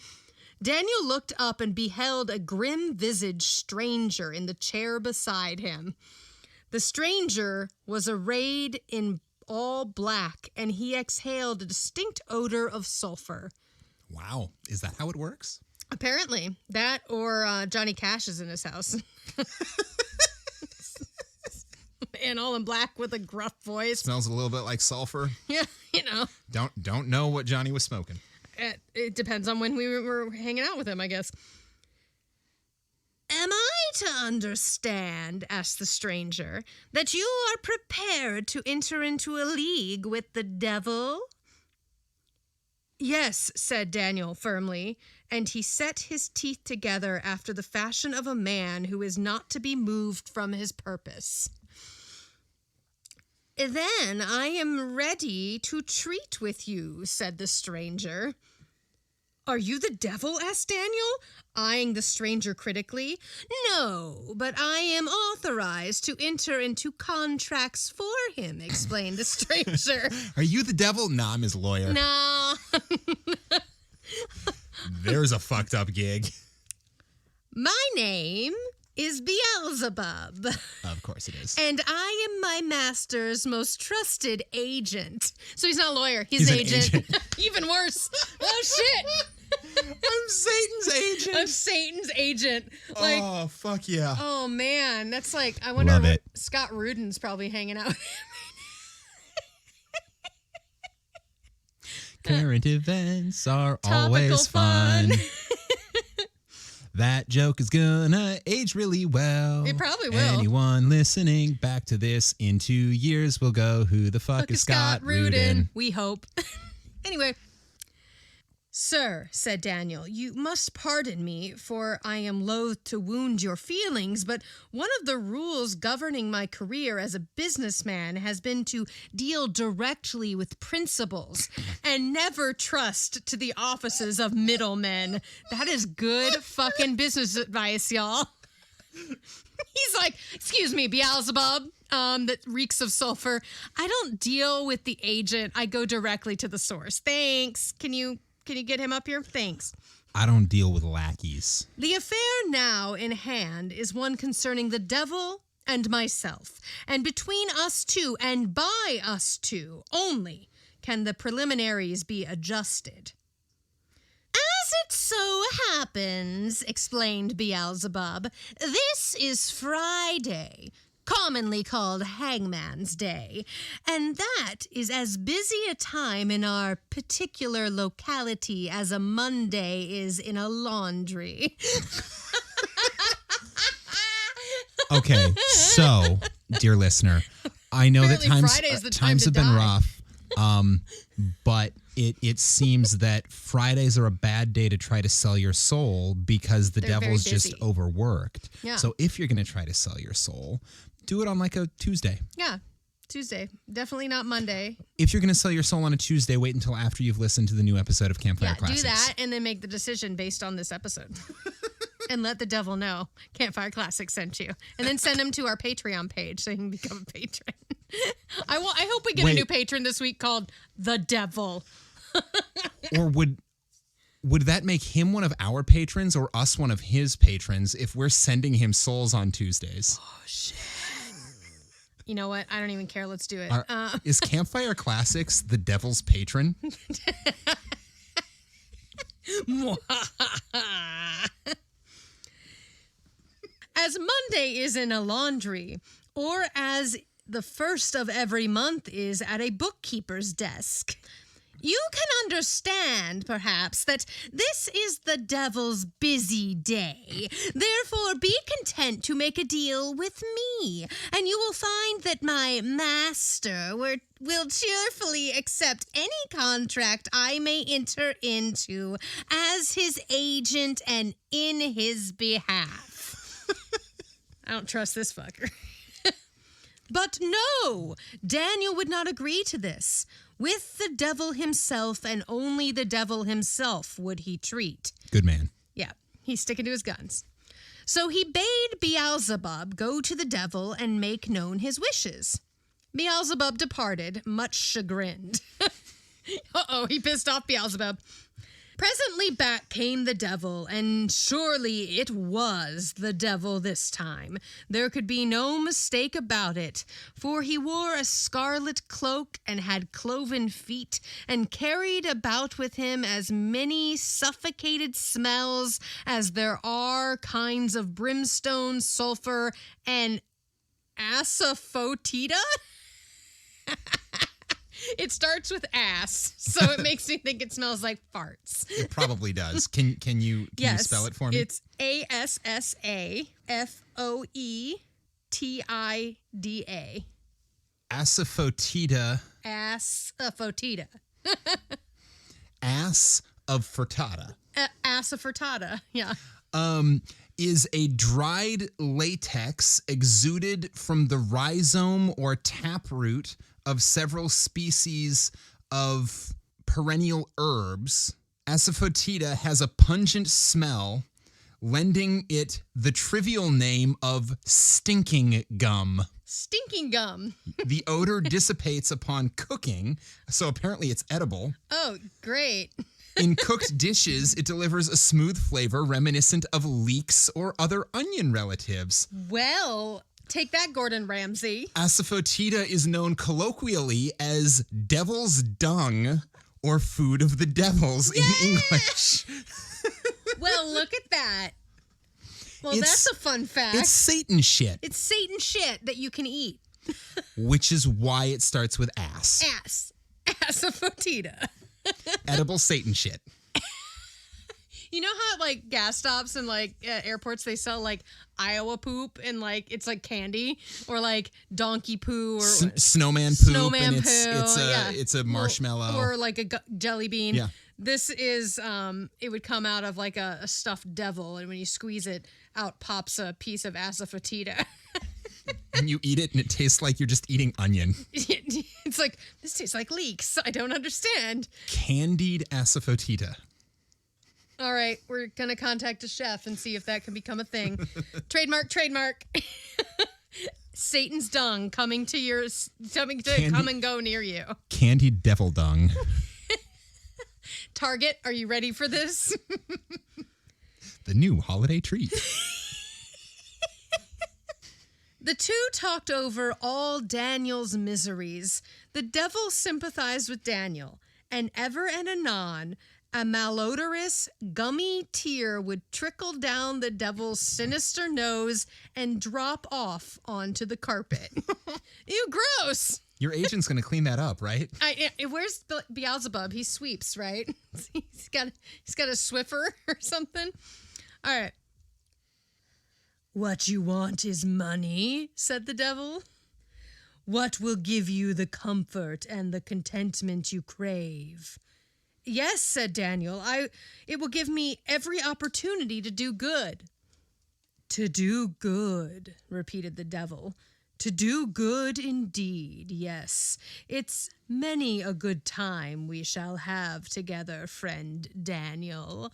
Daniel looked up and beheld a grim-visaged stranger in the chair beside him. The stranger was arrayed in all black, and he exhaled a distinct odor of sulfur. Wow. Is that how it works? Apparently. That or Johnny Cash is in his house. And all in black with a gruff voice. Smells a little bit like sulfur. Yeah, you know. Don't know what Johnny was smoking. It depends on when we were hanging out with him, I guess. Am I to understand, asked the stranger, that you are prepared to enter into a league with the devil? Yes, said Daniel firmly, and he set his teeth together after the fashion of a man who is not to be moved from his purpose. Then I am ready to treat with you, said the stranger. Are you the devil? Asked Daniel, eyeing the stranger critically. No, but I am authorized to enter into contracts for him, explained the stranger. Are you the devil? Nah, I'm his lawyer. No. There's a fucked up gig. My name is Beelzebub. Of course it is. And I am my master's most trusted agent. So he's not a lawyer. He's an agent. Even worse. Oh, shit. I'm Satan's agent. I'm Satan's agent. Like, oh, fuck yeah. Oh, man. That's like, I wonder Love what it. Scott Rudin's probably hanging out with him. Current events are Topical always fun. That joke is gonna age really well. It probably will. Anyone listening back to this in 2 years will go, who the fuck is Scott Rudin? We hope. Anyway. Sir, said Daniel, you must pardon me, for I am loath to wound your feelings, but one of the rules governing my career as a businessman has been to deal directly with principals and never trust to the offices of middlemen. That is good fucking business advice, y'all. He's like, excuse me, Beelzebub, that reeks of sulfur. I don't deal with the agent. I go directly to the source. Thanks. Can you get him up here? Thanks. I don't deal with lackeys. The affair now in hand is one concerning the devil and myself. And between us two, and by us two only, can the preliminaries be adjusted. As it so happens, explained Beelzebub, this is Friday, commonly called Hangman's Day, and that is as busy a time in our particular locality as a Monday is in a laundry. Okay, so, dear listener, I know that Apparently Friday is the time times to have been die. rough. But it seems that Fridays are a bad day to try to sell your soul because the They're devil's very busy. just overworked. Yeah. So if you're going to try to sell your soul, do it on like a Tuesday. Yeah, Tuesday. Definitely not Monday. If you're going to sell your soul on a Tuesday, wait until after you've listened to the new episode of Campfire Yeah, Classics. do that and then make the decision based on this episode. And let the devil know Campfire Classics sent you. And then send him to our Patreon page so he can become a patron. I hope we get a new patron this week called The Devil. Or would that make him one of our patrons or us one of his patrons if we're sending him souls on Tuesdays? Oh, shit. You know what? I don't even care. Let's do it. Is Campfire Classics the devil's patron? As Monday is in a laundry, or as the first of every month is at a bookkeeper's desk, you can understand, perhaps, that this is the devil's busy day. Therefore, be content to make a deal with me, and you will find that my master will cheerfully accept any contract I may enter into as his agent and in his behalf. I don't trust this fucker. But no, Daniel would not agree to this. With the devil himself and only the devil himself would he treat. Good man. Yeah, he's sticking to his guns. So he bade Beelzebub go to the devil and make known his wishes. Beelzebub departed, much chagrined. Uh-oh, he pissed off Beelzebub. Presently back came the devil, and surely it was the devil this time. There could be no mistake about it, for he wore a scarlet cloak and had cloven feet, and carried about with him as many suffocated smells as there are kinds of brimstone, sulfur, and asafoetida? It starts with ass, so it makes me think it smells like farts. It probably does. Can you spell it for me? It's ASSAFOETIDA. Asafoetida. Asafoetida. Ass of fertata. Asafoetida, yeah. Is a dried latex exuded from the rhizome or taproot of several species of perennial herbs. Asafoetida has a pungent smell, lending it the trivial name of stinking gum. Stinking gum. The odor dissipates upon cooking, so apparently it's edible. Oh, great. In cooked dishes, it delivers a smooth flavor reminiscent of leeks or other onion relatives. Well, take that, Gordon Ramsay. Asafoetida is known colloquially as devil's dung or food of the devils in English. Well, look at that. Well, that's a fun fact. It's Satan shit. It's Satan shit that you can eat. Which is why it starts with ass. Ass. Asafoetida. Edible Satan shit. You know how at, like, gas stops and, like, airports, they sell, like, Iowa poop and, like, it's, like, candy? Or, like, donkey poo or... snowman poop. Snowman and poo. It's a marshmallow. Or like a jelly bean. Yeah. This is, it would come out of, like, a stuffed devil, and when you squeeze it out, pops a piece of asafoetida. And you eat it, and it tastes like you're just eating onion. It's like, this tastes like leeks. I don't understand. Candied asafoetida. All right, we're going to contact a chef and see if that can become a thing. Trademark. Satan's dung coming to come and go near you. Candied devil dung. Target, are you ready for this? The new holiday treat. The two talked over all Daniel's miseries. The devil sympathized with Daniel, and ever and anon, a malodorous, gummy tear would trickle down the devil's sinister nose and drop off onto the carpet. Ew, gross! Your agent's going to clean that up, right? Where's Beelzebub? He sweeps, right? He's got a Swiffer or something. All right. What you want is money, said the devil. What will give you the comfort and the contentment you crave? Yes, said Daniel, it will give me every opportunity to do good. To do good, repeated the devil. To do good indeed, yes. It's many a good time we shall have together, friend Daniel.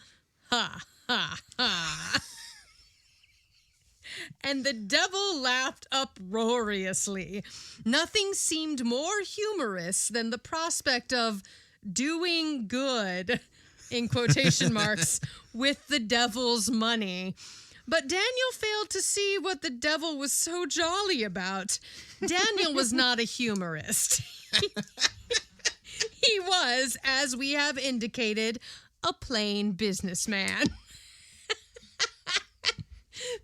Ha, ha, ha. And the devil laughed uproariously. Nothing seemed more humorous than the prospect of doing good, in quotation marks, with the devil's money. But Daniel failed to see what the devil was so jolly about. Daniel was not a humorist. He was, as we have indicated, a plain businessman.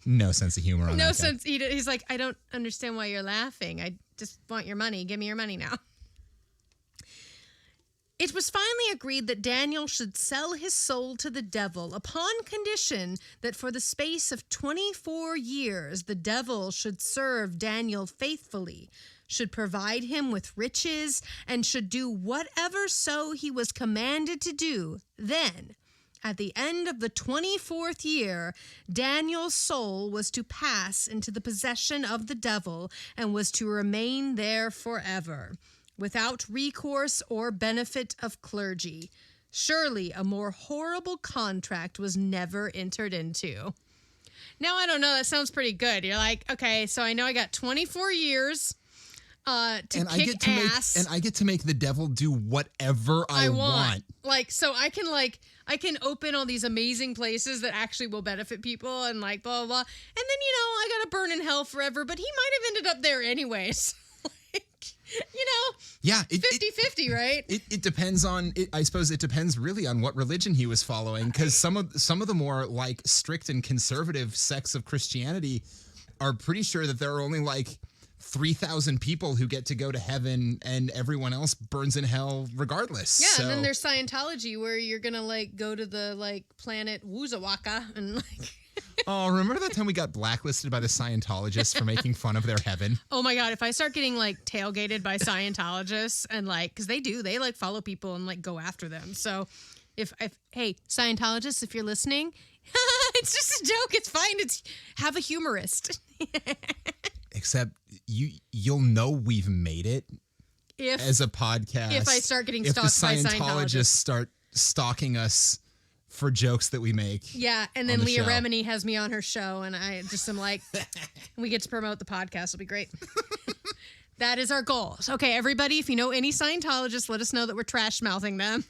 No sense of humor on that guy. No sense. He's like, I don't understand why you're laughing. I just want your money. Give me your money now. It was finally agreed that Daniel should sell his soul to the devil upon condition that for the space of 24 years the devil should serve Daniel faithfully, should provide him with riches, and should do whatever so he was commanded to do. Then, at the end of the 24th year, Daniel's soul was to pass into the possession of the devil and was to remain there forever, without recourse or benefit of clergy. Surely a more horrible contract was never entered into. Now, I don't know, that sounds pretty good. You're like, okay, so I know I got 24 years to kick ass. And I get to make the devil do whatever I want. Like, so I can open all these amazing places that actually will benefit people and like blah, blah, blah. And then, I got to burn in hell forever, but he might have ended up there anyways. Yeah, 50-50, right? It depends on. I suppose it depends really on what religion he was following, because some of the more like strict and conservative sects of Christianity are pretty sure that there are only like 3,000 people who get to go to heaven, and everyone else burns in hell regardless. Yeah, so. And then there's Scientology, where you're gonna like go to the like planet Woozawaka and like. Oh, remember that time we got blacklisted by the Scientologists for making fun of their heaven? Oh my God, if I start getting like tailgated by Scientologists and like, because they like follow people and like go after them. So if hey, Scientologists, if you're listening, it's just a joke. It's fine. Have a humorist. Except you'll know we've made it as a podcast. If I start getting stalked by Scientologists. If the Scientologists start stalking us for jokes that we make. Yeah, and then Leah Remini has me on her show, and I just am like, we get to promote the podcast. It'll be great. That is our goal. Okay, everybody, if you know any Scientologists, let us know that we're trash mouthing them,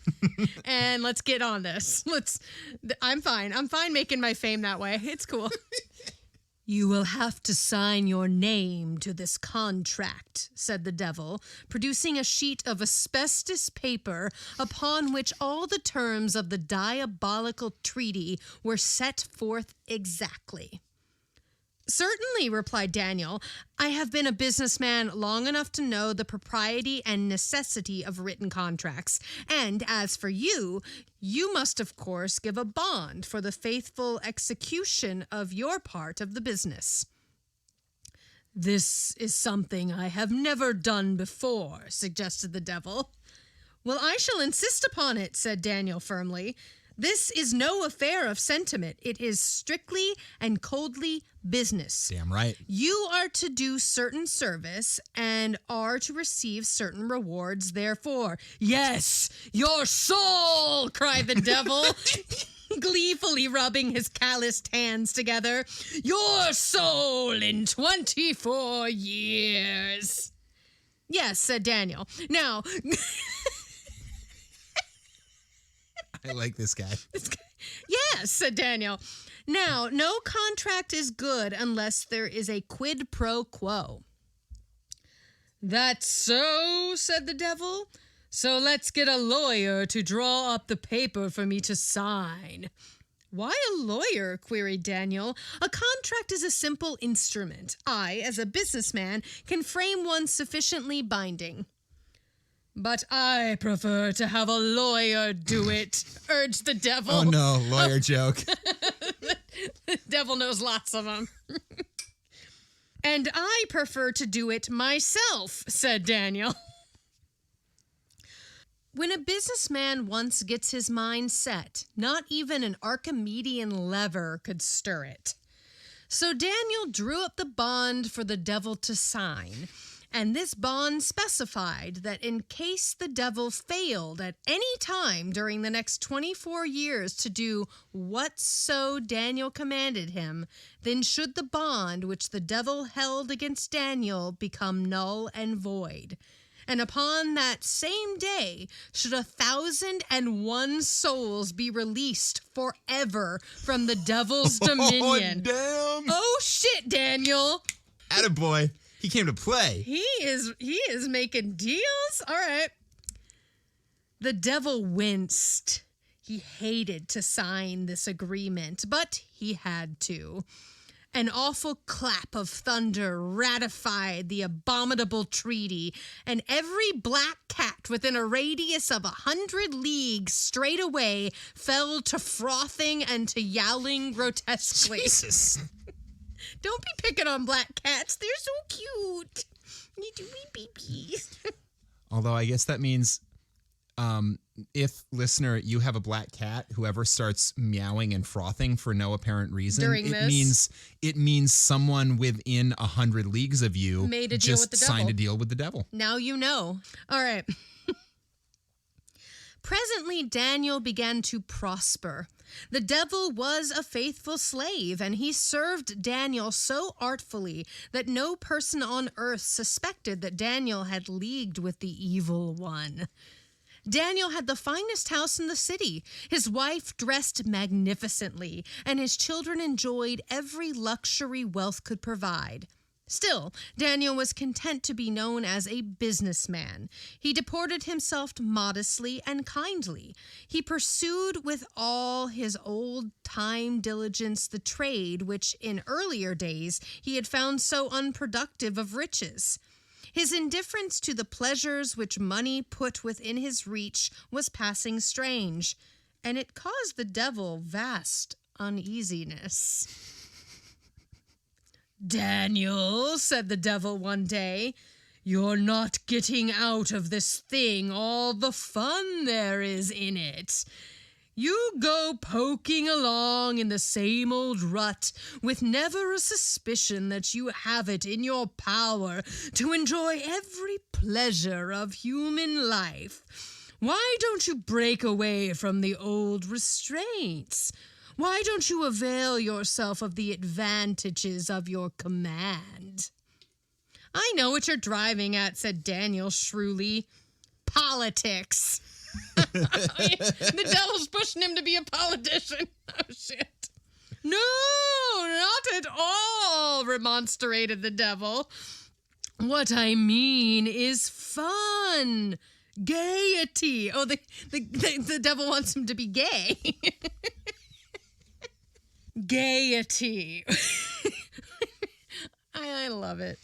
and let's get on this. I'm fine. I'm fine making my fame that way. It's cool. You will have to sign your name to this contract, said the devil, producing a sheet of asbestos paper upon which all the terms of the diabolical treaty were set forth exactly. Certainly, replied Daniel. I have been a businessman long enough to know the propriety and necessity of written contracts. And as for you, you must, of course, give a bond for the faithful execution of your part of the business. This is something I have never done before, suggested the devil. Well, I shall insist upon it, said Daniel firmly. This is no affair of sentiment. It is strictly and coldly business. Damn right. You are to do certain service and are to receive certain rewards therefore. Yes, your soul, cried the devil, gleefully rubbing his calloused hands together. Your soul in 24 years. Yes, said Daniel. Now... I like this guy. Yes, said Daniel. Now, no contract is good unless there is a quid pro quo. That's so, said the devil. So let's get a lawyer to draw up the paper for me to sign. Why a lawyer? Queried Daniel. A contract is a simple instrument. I, as a businessman, can frame one sufficiently binding. But I prefer to have a lawyer do it, urged the devil. Oh no, lawyer joke. The devil knows lots of them. And I prefer to do it myself, said Daniel. When a businessman once gets his mind set, not even an Archimedean lever could stir it. So Daniel drew up the bond for the devil to sign, and this bond specified that in case the devil failed at any time during the next 24 years to do whatso Daniel commanded him, then should the bond which the devil held against Daniel become null and void. And upon that same day should 1,001 souls be released forever from the devil's dominion. Oh, damn. Oh, shit, Daniel. Attaboy. He came to play. He is making deals? All right. The devil winced. He hated to sign this agreement, but he had to. An awful clap of thunder ratified the abominable treaty, and every black cat within a radius of 100 leagues straightway fell to frothing and to yowling grotesquely. Jesus. Don't be picking on black cats. They're so cute. You do wee babies. Although I guess that means if, listener, you have a black cat, whoever starts meowing and frothing for no apparent reason, it means someone within 100 leagues of you made a deal with the devil. Signed a deal with the devil. Now you know. All right. Presently, Daniel began to prosper. The devil was a faithful slave, and he served Daniel so artfully that no person on earth suspected that Daniel had leagued with the evil one. Daniel had the finest house in the city. His wife dressed magnificently, and his children enjoyed every luxury wealth could provide. Still, Daniel was content to be known as a businessman. He deported himself modestly and kindly. He pursued with all his old-time diligence the trade which in earlier days he had found so unproductive of riches. His indifference to the pleasures which money put within his reach was passing strange, and it caused the devil vast uneasiness. "Daniel," said the devil one day, "you're not getting out of this thing all the fun there is in it. You go poking along in the same old rut with never a suspicion that you have it in your power to enjoy every pleasure of human life. Why don't you break away from the old restraints? Why don't you avail yourself of the advantages of your command?" "I know what you're driving at," said Daniel shrewdly. "Politics." The devil's pushing him to be a politician. Oh, shit. "No, not at all," remonstrated the devil. "What I mean is fun, gaiety." Oh, the devil wants him to be gay. Gaiety. I love it.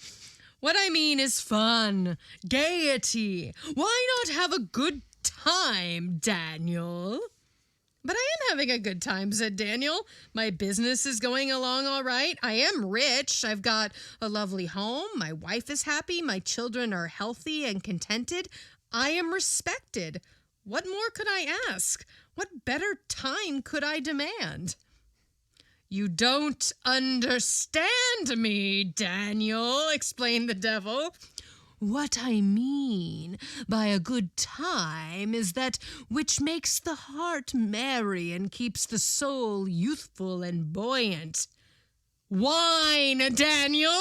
"What I mean is fun, gaiety. Why not have a good time, Daniel?" "But I am having a good time," said Daniel. "My business is going along all right. I am rich. I've got a lovely home. My wife is happy. My children are healthy and contented. I am respected. What more could I ask? What better time could I demand?" "You don't understand me, Daniel," explained the devil. "What I mean by a good time is that which makes the heart merry and keeps the soul youthful and buoyant. Wine, Daniel!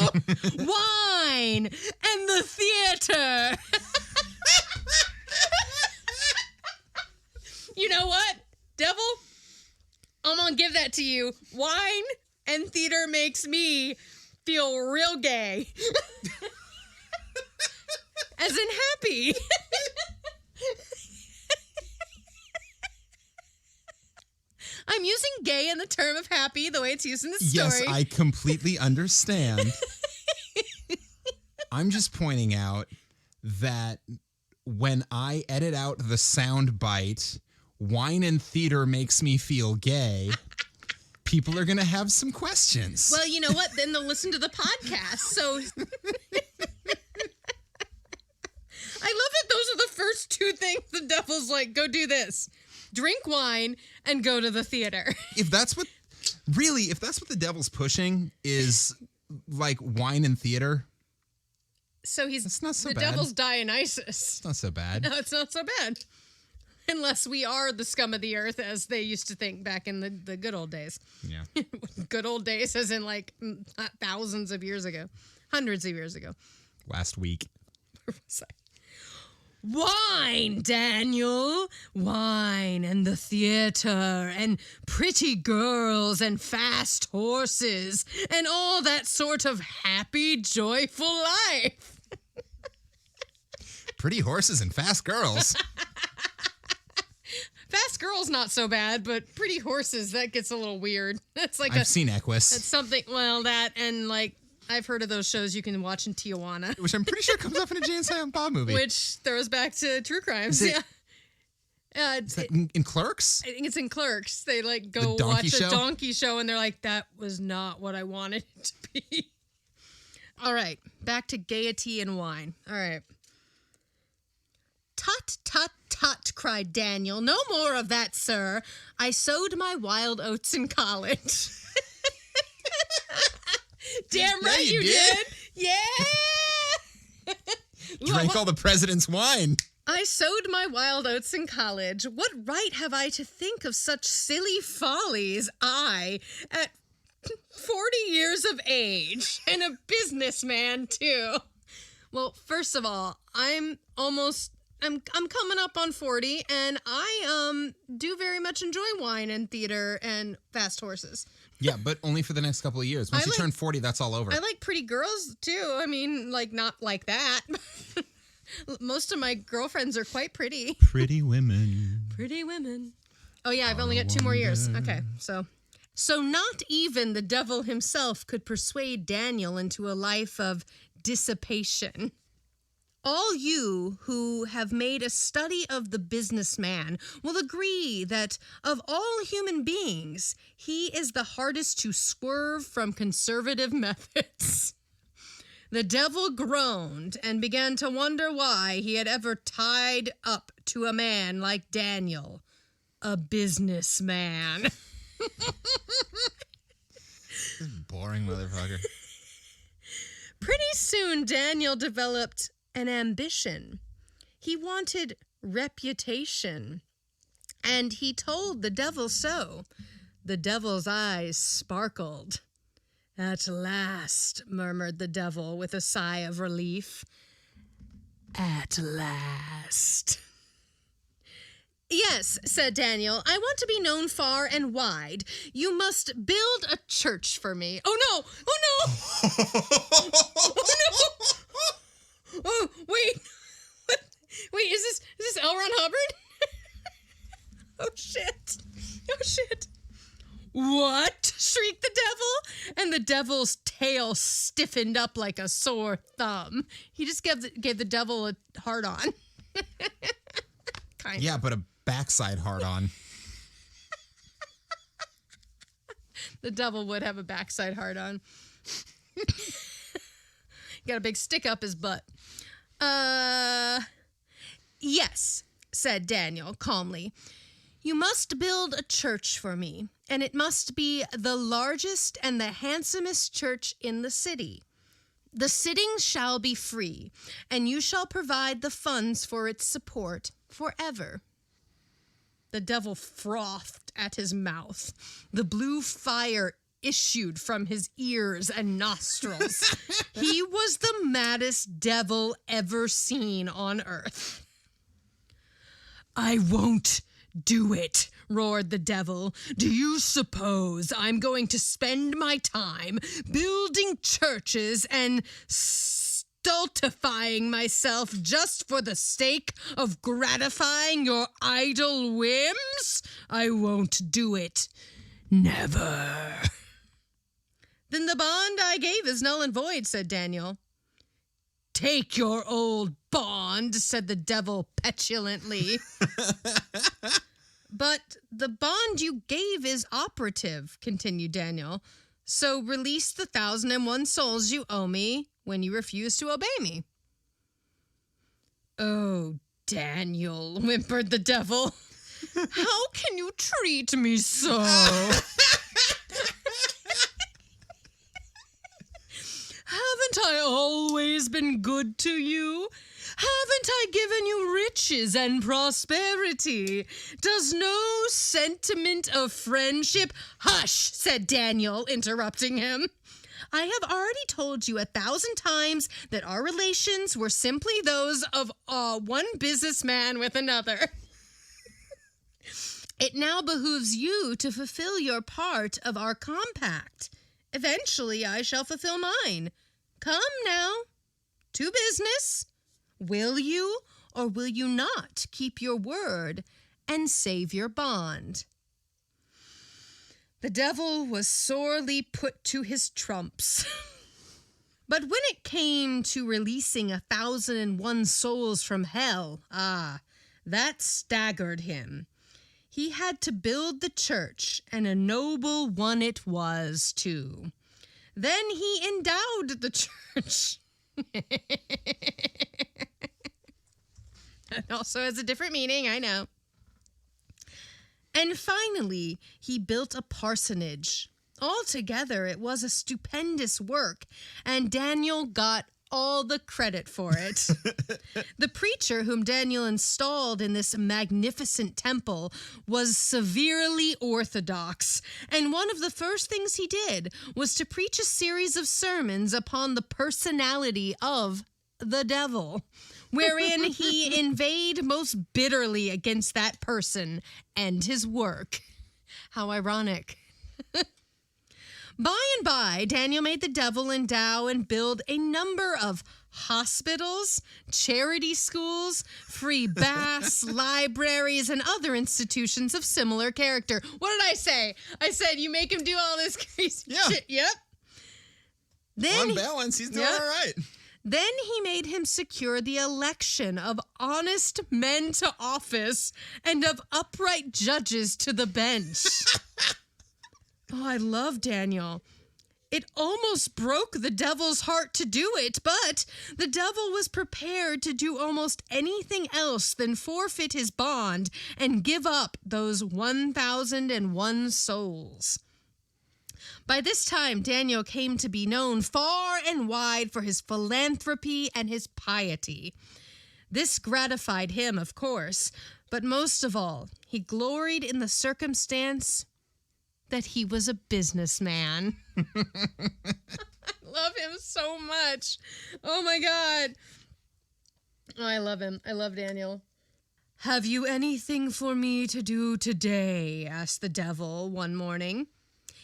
Wine! And the theater!" You know what, devil? I'm gonna give that to you. Wine and theater makes me feel real gay. As in happy. I'm using gay in the term of happy, the way it's used in the story. Yes, I completely understand. I'm just pointing out that when I edit out the sound bite, "wine and theater makes me feel gay," people are going to have some questions. Well, you know what? Then they'll listen to the podcast. So I love that those are the first two things the devil's like, go do this. Drink wine and go to the theater. If that's what the devil's pushing is like wine and theater. So it's not so the bad. Devil's Dionysus. It's not so bad. No, it's not so bad. Unless we are the scum of the earth, as they used to think back in the good old days. Yeah. Good old days as in like thousands of years ago. Hundreds of years ago. Last week. Wine, Daniel. Wine and the theater and pretty girls and fast horses and all that sort of happy, joyful life. Pretty horses and fast girls. Fast girls not so bad, but pretty horses, that gets a little weird. That's like I've seen Equus. That's something, well, that and like I've heard of those shows you can watch in Tijuana. Which I'm pretty sure comes up in a Jay and Silent Bob movie. Which throws back to true crimes. Is that in Clerks? I think it's in Clerks. They like go watch show? a donkey show and they're like, that was not what I wanted it to be. All right, back to gaiety and wine. All right. Tut, tut, tut, cried Daniel. No more of that, sir. I sowed my wild oats in college. Damn right you did. Yeah. Drank all the president's wine. I sowed my wild oats in college. What right have I to think of such silly follies? I, at 40 years of age, and a businessman, too. Well, first of all, I'm coming up on 40, and I do very much enjoy wine and theater and fast horses. Yeah, but only for the next couple of years. Once you turn 40, that's all over. I like pretty girls, too. I mean, like, not like that. Most of my girlfriends are quite pretty. Pretty women. Pretty women. Oh, yeah, I've only got 2 more years. Okay, so not even the devil himself could persuade Daniel into a life of dissipation. All you who have made a study of the businessman will agree that of all human beings, he is the hardest to swerve from conservative methods. The devil groaned and began to wonder why he had ever tied up to a man like Daniel, a businessman. This boring motherfucker. Pretty soon, Daniel developed an ambition. He wanted reputation, and he told the devil so. The devil's eyes sparkled. At last, murmured the devil with a sigh of relief. At last. Yes, said Daniel, I want to be known far and wide. You must build a church for me. Oh, no! Oh, no! Oh, no! Oh, wait. What? Wait, is this L. Ron Hubbard? Oh, shit. Oh, shit. What? Shrieked the devil, and the devil's tail stiffened up like a sore thumb. He just gave the devil a hard-on. Kind of. Yeah, but a backside hard-on. The devil would have a backside hard-on. Got a big stick up his butt. Yes, said Daniel calmly. You must build a church for me, and it must be the largest and the handsomest church in the city. The sittings shall be free, and you shall provide the funds for its support forever. The devil frothed at his mouth. The blue fire issued from his ears and nostrils. He was the maddest devil ever seen on earth. I won't do it, roared the devil. Do you suppose I'm going to spend my time building churches and stultifying myself just for the sake of gratifying your idle whims? I won't do it. Never. Then the bond I gave is null and void, said Daniel. Take your old bond, said the devil petulantly. But the bond you gave is operative, continued Daniel. So release the 1,001 souls you owe me when you refuse to obey me. Oh, Daniel, whimpered the devil. How can you treat me so? Haven't I always been good to you? Haven't I given you riches and prosperity? Does no sentiment of friendship— Hush, said Daniel, interrupting him. I have already told you 1,000 times that our relations were simply those of one businessman with another. It now behooves you to fulfill your part of our compact. Eventually, I shall fulfill mine. Come now, to business. Will you or will you not keep your word and save your bond? The devil was sorely put to his trumps. But when it came to releasing 1,001 souls from hell, that staggered him. He had to build the church, and a noble one it was, too. Then he endowed the church. It also has a different meaning, I know. And finally, he built a parsonage. Altogether, it was a stupendous work, and Daniel got all the credit for it. The preacher whom Daniel installed in this magnificent temple was severely orthodox, and one of the first things he did was to preach a series of sermons upon the personality of the devil, wherein he inveighed most bitterly against that person and his work. How ironic. By and by, Daniel made the devil endow and build a number of hospitals, charity schools, free baths, libraries, and other institutions of similar character. What did I say? I said you make him do all this crazy shit. Yep. Then on balance, he's doing all right. Then he made him secure the election of honest men to office and of upright judges to the bench. Oh, I love Daniel. It almost broke the devil's heart to do it, but the devil was prepared to do almost anything else than forfeit his bond and give up those 1,001 souls. By this time, Daniel came to be known far and wide for his philanthropy and his piety. This gratified him, of course, but most of all, he gloried in the circumstance that he was a businessman. I love him so much. Oh my God. Oh, I love him. I love Daniel. Have you anything for me to do today? Asked the devil one morning.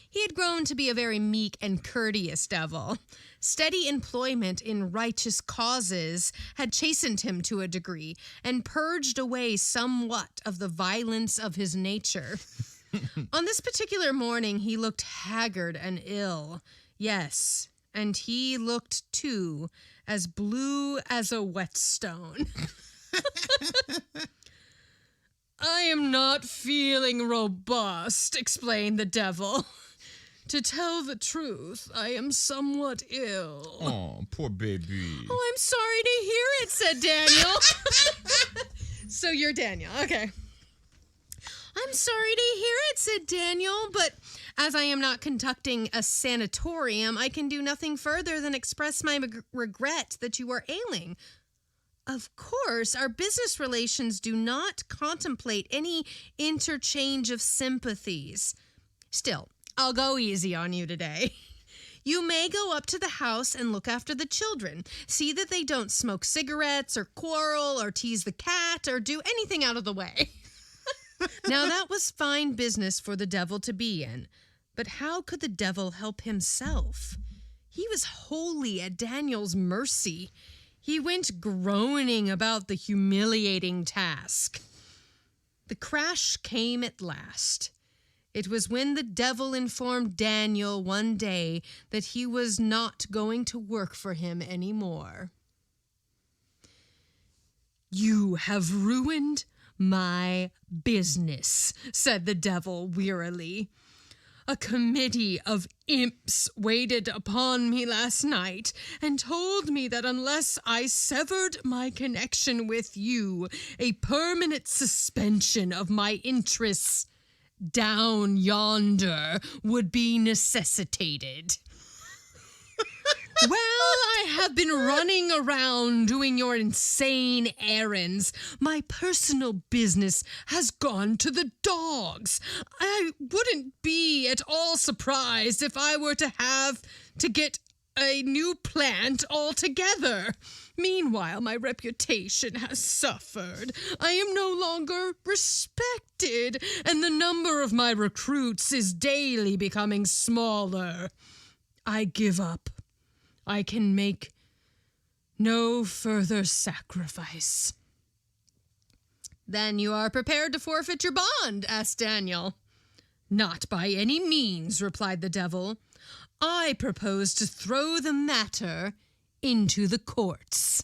He had grown to be a very meek and courteous devil. Steady employment in righteous causes had chastened him to a degree and purged away somewhat of the violence of his nature. On this particular morning, he looked haggard and ill. Yes, and he looked, too, as blue as a whetstone. I am not feeling robust, explained the devil. To tell the truth, I am somewhat ill. Oh, poor baby. Oh, I'm sorry to hear it, said Daniel. So you're Daniel, okay. I'm sorry to hear it, said Daniel, but as I am not conducting a sanatorium, I can do nothing further than express my regret that you are ailing. Of course, our business relations do not contemplate any interchange of sympathies. Still, I'll go easy on you today. You may go up to the house and look after the children. See that they don't smoke cigarettes or quarrel or tease the cat or do anything out of the way. Now that was fine business for the devil to be in, but how could the devil help himself? He was wholly at Daniel's mercy. He went groaning about the humiliating task. The crash came at last. It was when the devil informed Daniel one day that he was not going to work for him anymore. You have ruined my business, said the devil wearily. A committee of imps waited upon me last night and told me that unless I severed my connection with you, a permanent suspension of my interests down yonder would be necessitated. Well, I have been running around doing your insane errands. My personal business has gone to the dogs. I wouldn't be at all surprised if I were to have to get a new plant altogether. Meanwhile, my reputation has suffered. I am no longer respected, and the number of my recruits is daily becoming smaller. I give up. I can make no further sacrifice. Then you are prepared to forfeit your bond? Asked Daniel. Not by any means, replied the devil. I propose to throw the matter into the courts.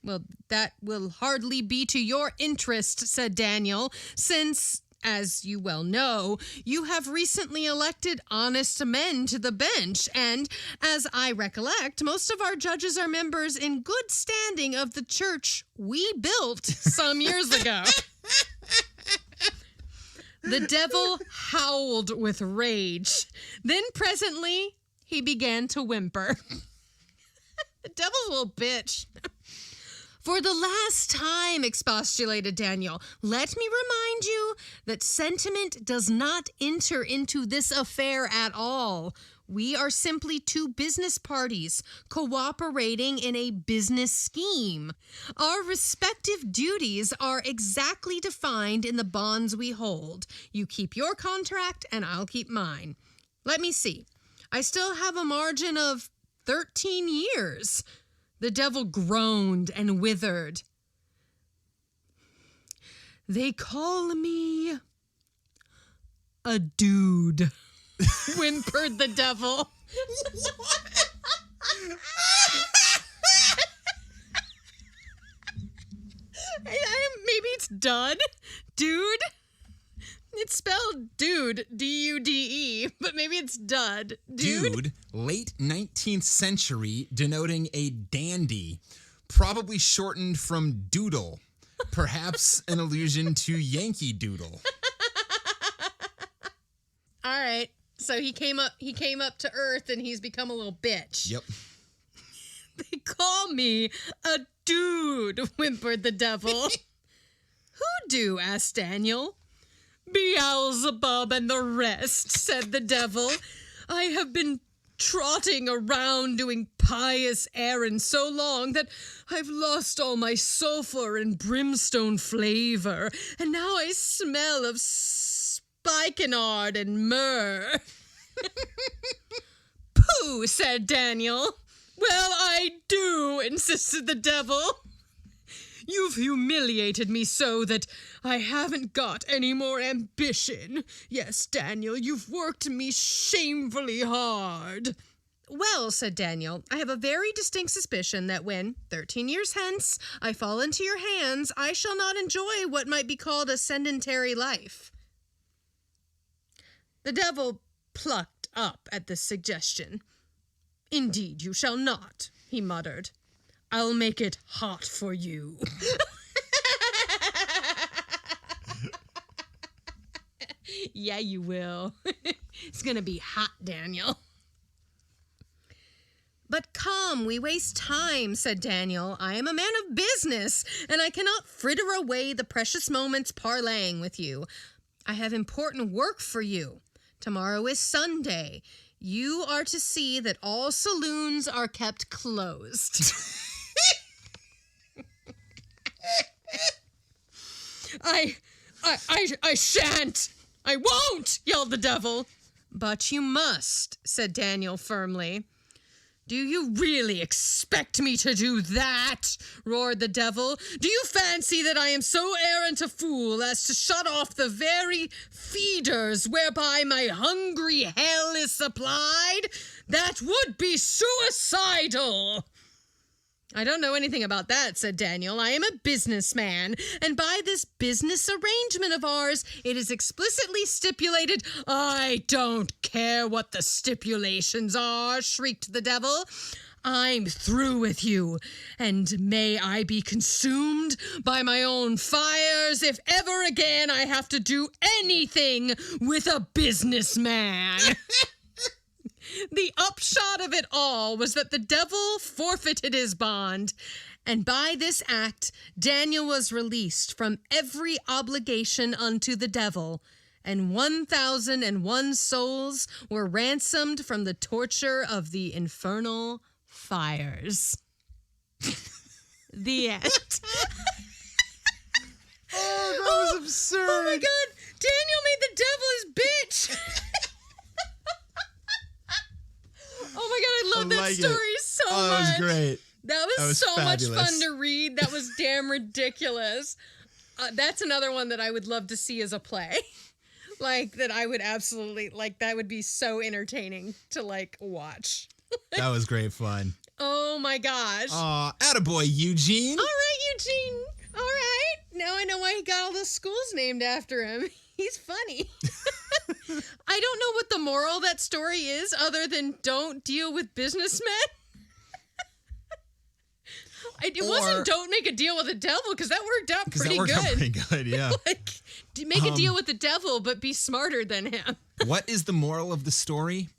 Well, that will hardly be to your interest, said Daniel, since, as you well know, you have recently elected honest men to the bench, and, as I recollect, most of our judges are members in good standing of the church we built some years ago. The devil howled with rage. Then presently he began to whimper. The devil's a little bitch. For the last time, expostulated Daniel, let me remind you that sentiment does not enter into this affair at all. We are simply two business parties cooperating in a business scheme. Our respective duties are exactly defined in the bonds we hold. You keep your contract and I'll keep mine. Let me see. I still have a margin of 13 years. The devil groaned and withered. They call me a dude, whimpered the devil. Maybe it's dud, dude. It's spelled dude, D-U-D-E, but maybe it's dud. Dude, late 19th century, denoting a dandy, probably shortened from doodle, perhaps an allusion to Yankee Doodle. All right, so he came up to Earth and he's become a little bitch. Yep. They call me a dude, whimpered the devil. Who do? Asked Daniel. Beelzebub and the rest, said the devil. I have been trotting around doing pious errands so long that I've lost all my sulfur and brimstone flavor, and now I smell of spikenard and myrrh. Pooh, said Daniel. Well, I do, insisted the devil. You've humiliated me so that I haven't got any more ambition. Yes, Daniel, you've worked me shamefully hard. Well, said Daniel, I have a very distinct suspicion that when, 13 years hence, I fall into your hands, I shall not enjoy what might be called a sedentary life. The devil plucked up at this suggestion. Indeed, you shall not, he muttered. I'll make it hot for you. Yeah, you will. It's gonna be hot, Daniel. But come, we waste time, said Daniel. I am a man of business, and I cannot fritter away the precious moments parleying with you. I have important work for you. Tomorrow is Sunday. You are to see that all saloons are kept closed. I shan't. I won't, yelled the devil. But you must, said Daniel firmly. Do you really expect me to do that? Roared the devil. Do you fancy that I am so arrant a fool as to shut off the very feeders whereby my hungry hell is supplied? That would be suicidal. I don't know anything about that, said Daniel. I am a businessman, and by this business arrangement of ours, it is explicitly stipulated. I don't care what the stipulations are, shrieked the devil. I'm through with you, and may I be consumed by my own fires if ever again I have to do anything with a businessman. The upshot of it all was that the devil forfeited his bond, and by this act, Daniel was released from every obligation unto the devil, and 1,001 souls were ransomed from the torture of the infernal fires. The end. Oh, that was absurd. Oh my God, Daniel made the devil his bitch. Oh my God, I love that story so much. Oh, that was great. That was so fabulous. much fun to read. That was damn ridiculous. That's another one that I would love to see as a play. Like, that I would absolutely, like, that would be so entertaining to, like, watch. That was great fun. Oh my gosh. Aw, attaboy, Eugene. All right, Eugene. All right. Now I know why he got all those schools named after him. He's funny. I don't know what the moral of that story is other than don't deal with businessmen. It wasn't don't make a deal with the devil, because that worked out pretty good. That worked out pretty good, yeah. Like, make a deal with the devil, but be smarter than him. What is the moral of the story?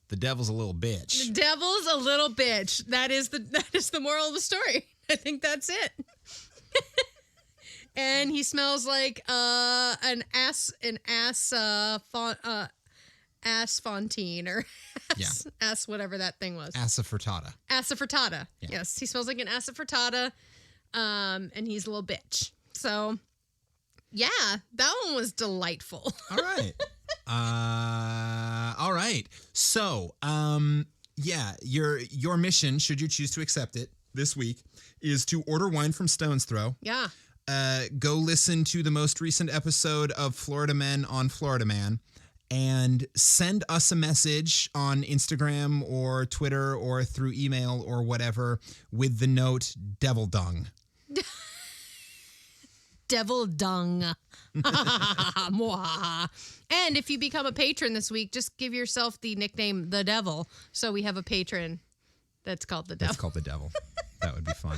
The devil's a little bitch. The devil's a little bitch. That is the moral of the story. I think that's it. And he smells like an ass fontaine or ass whatever that thing was. Assafortata. Assafortata. Yeah. Yes, he smells like an assafortata, and he's a little bitch. So, yeah, that one was delightful. All right. All right. So, your mission, should you choose to accept it this week, is to order wine from Stone's Throw. Yeah. Go listen to the most recent episode of Florida Men on Florida Man, and send us a message on Instagram or Twitter or through email or whatever with the note Devil Dung. Devil Dung. And if you become a patron this week, just give yourself the nickname The Devil. So we have a patron that's called The Devil. That's called The Devil. That would be fun.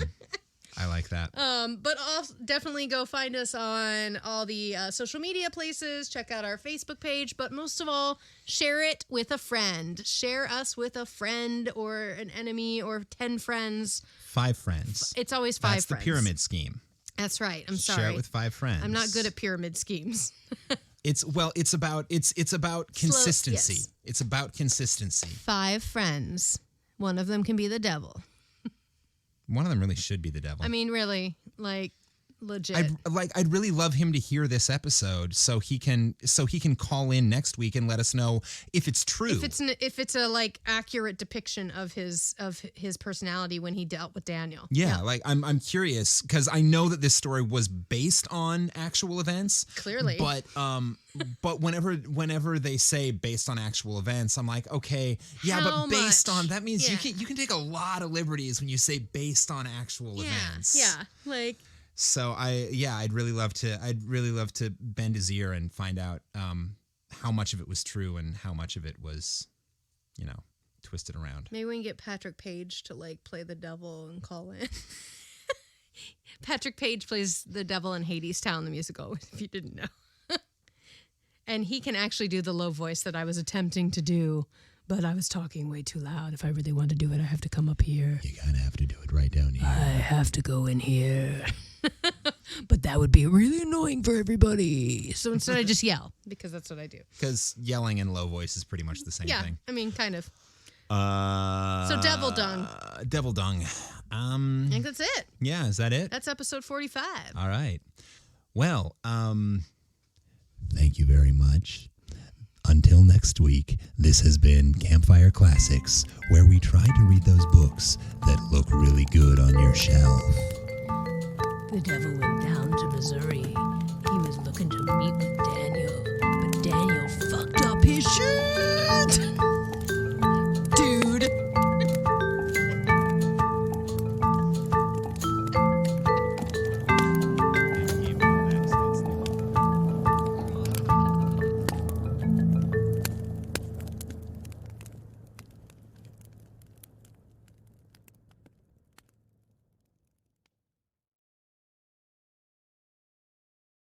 I like that. But definitely go find us on all the social media places. Check out our Facebook page. But most of all, share it with a friend. Share us with a friend or an enemy or 10 friends. 5 friends. It's always 5 friends. That's the pyramid scheme. That's right. I'm sorry. Share it with 5 friends. I'm not good at pyramid schemes. It's about consistency. Yes. It's about consistency. 5 friends. One of them can be the devil. One of them really should be the devil. I mean, really, like, legit. I'd really love him to hear this episode so he can call in next week and let us know if it's true. If it's a like accurate depiction of his personality when he dealt with Daniel. Yeah. Like I'm curious because I know that this story was based on actual events. Clearly. But whenever they say based on actual events, I'm like, okay, yeah, but based on that means you can take a lot of liberties when you say based on actual events. Yeah. Like. So I'd really love to bend his ear and find out how much of it was true and how much of it was, twisted around. Maybe we can get Patrick Page to like play the devil and call in. Patrick Page plays the devil in Hadestown, the musical, if you didn't know. And he can actually do the low voice that I was attempting to do, but I was talking way too loud. If I really want to do it, I have to come up here. You kind of have to do it right down here. I have to go in here. But that would be really annoying for everybody. So instead I just yell, because that's what I do. Because yelling in low voice is pretty much the same thing. I mean, kind of. So Devil Dung. Devil Dung. I think that's it. Yeah, is that it? That's episode 45. All right. Well, thank you very much. Until next week, this has been Campfire Classics, where we try to read those books that look really good on your shelf. The devil went down to Missouri. He was looking to meet with Daniel, but Daniel fucked up his shit.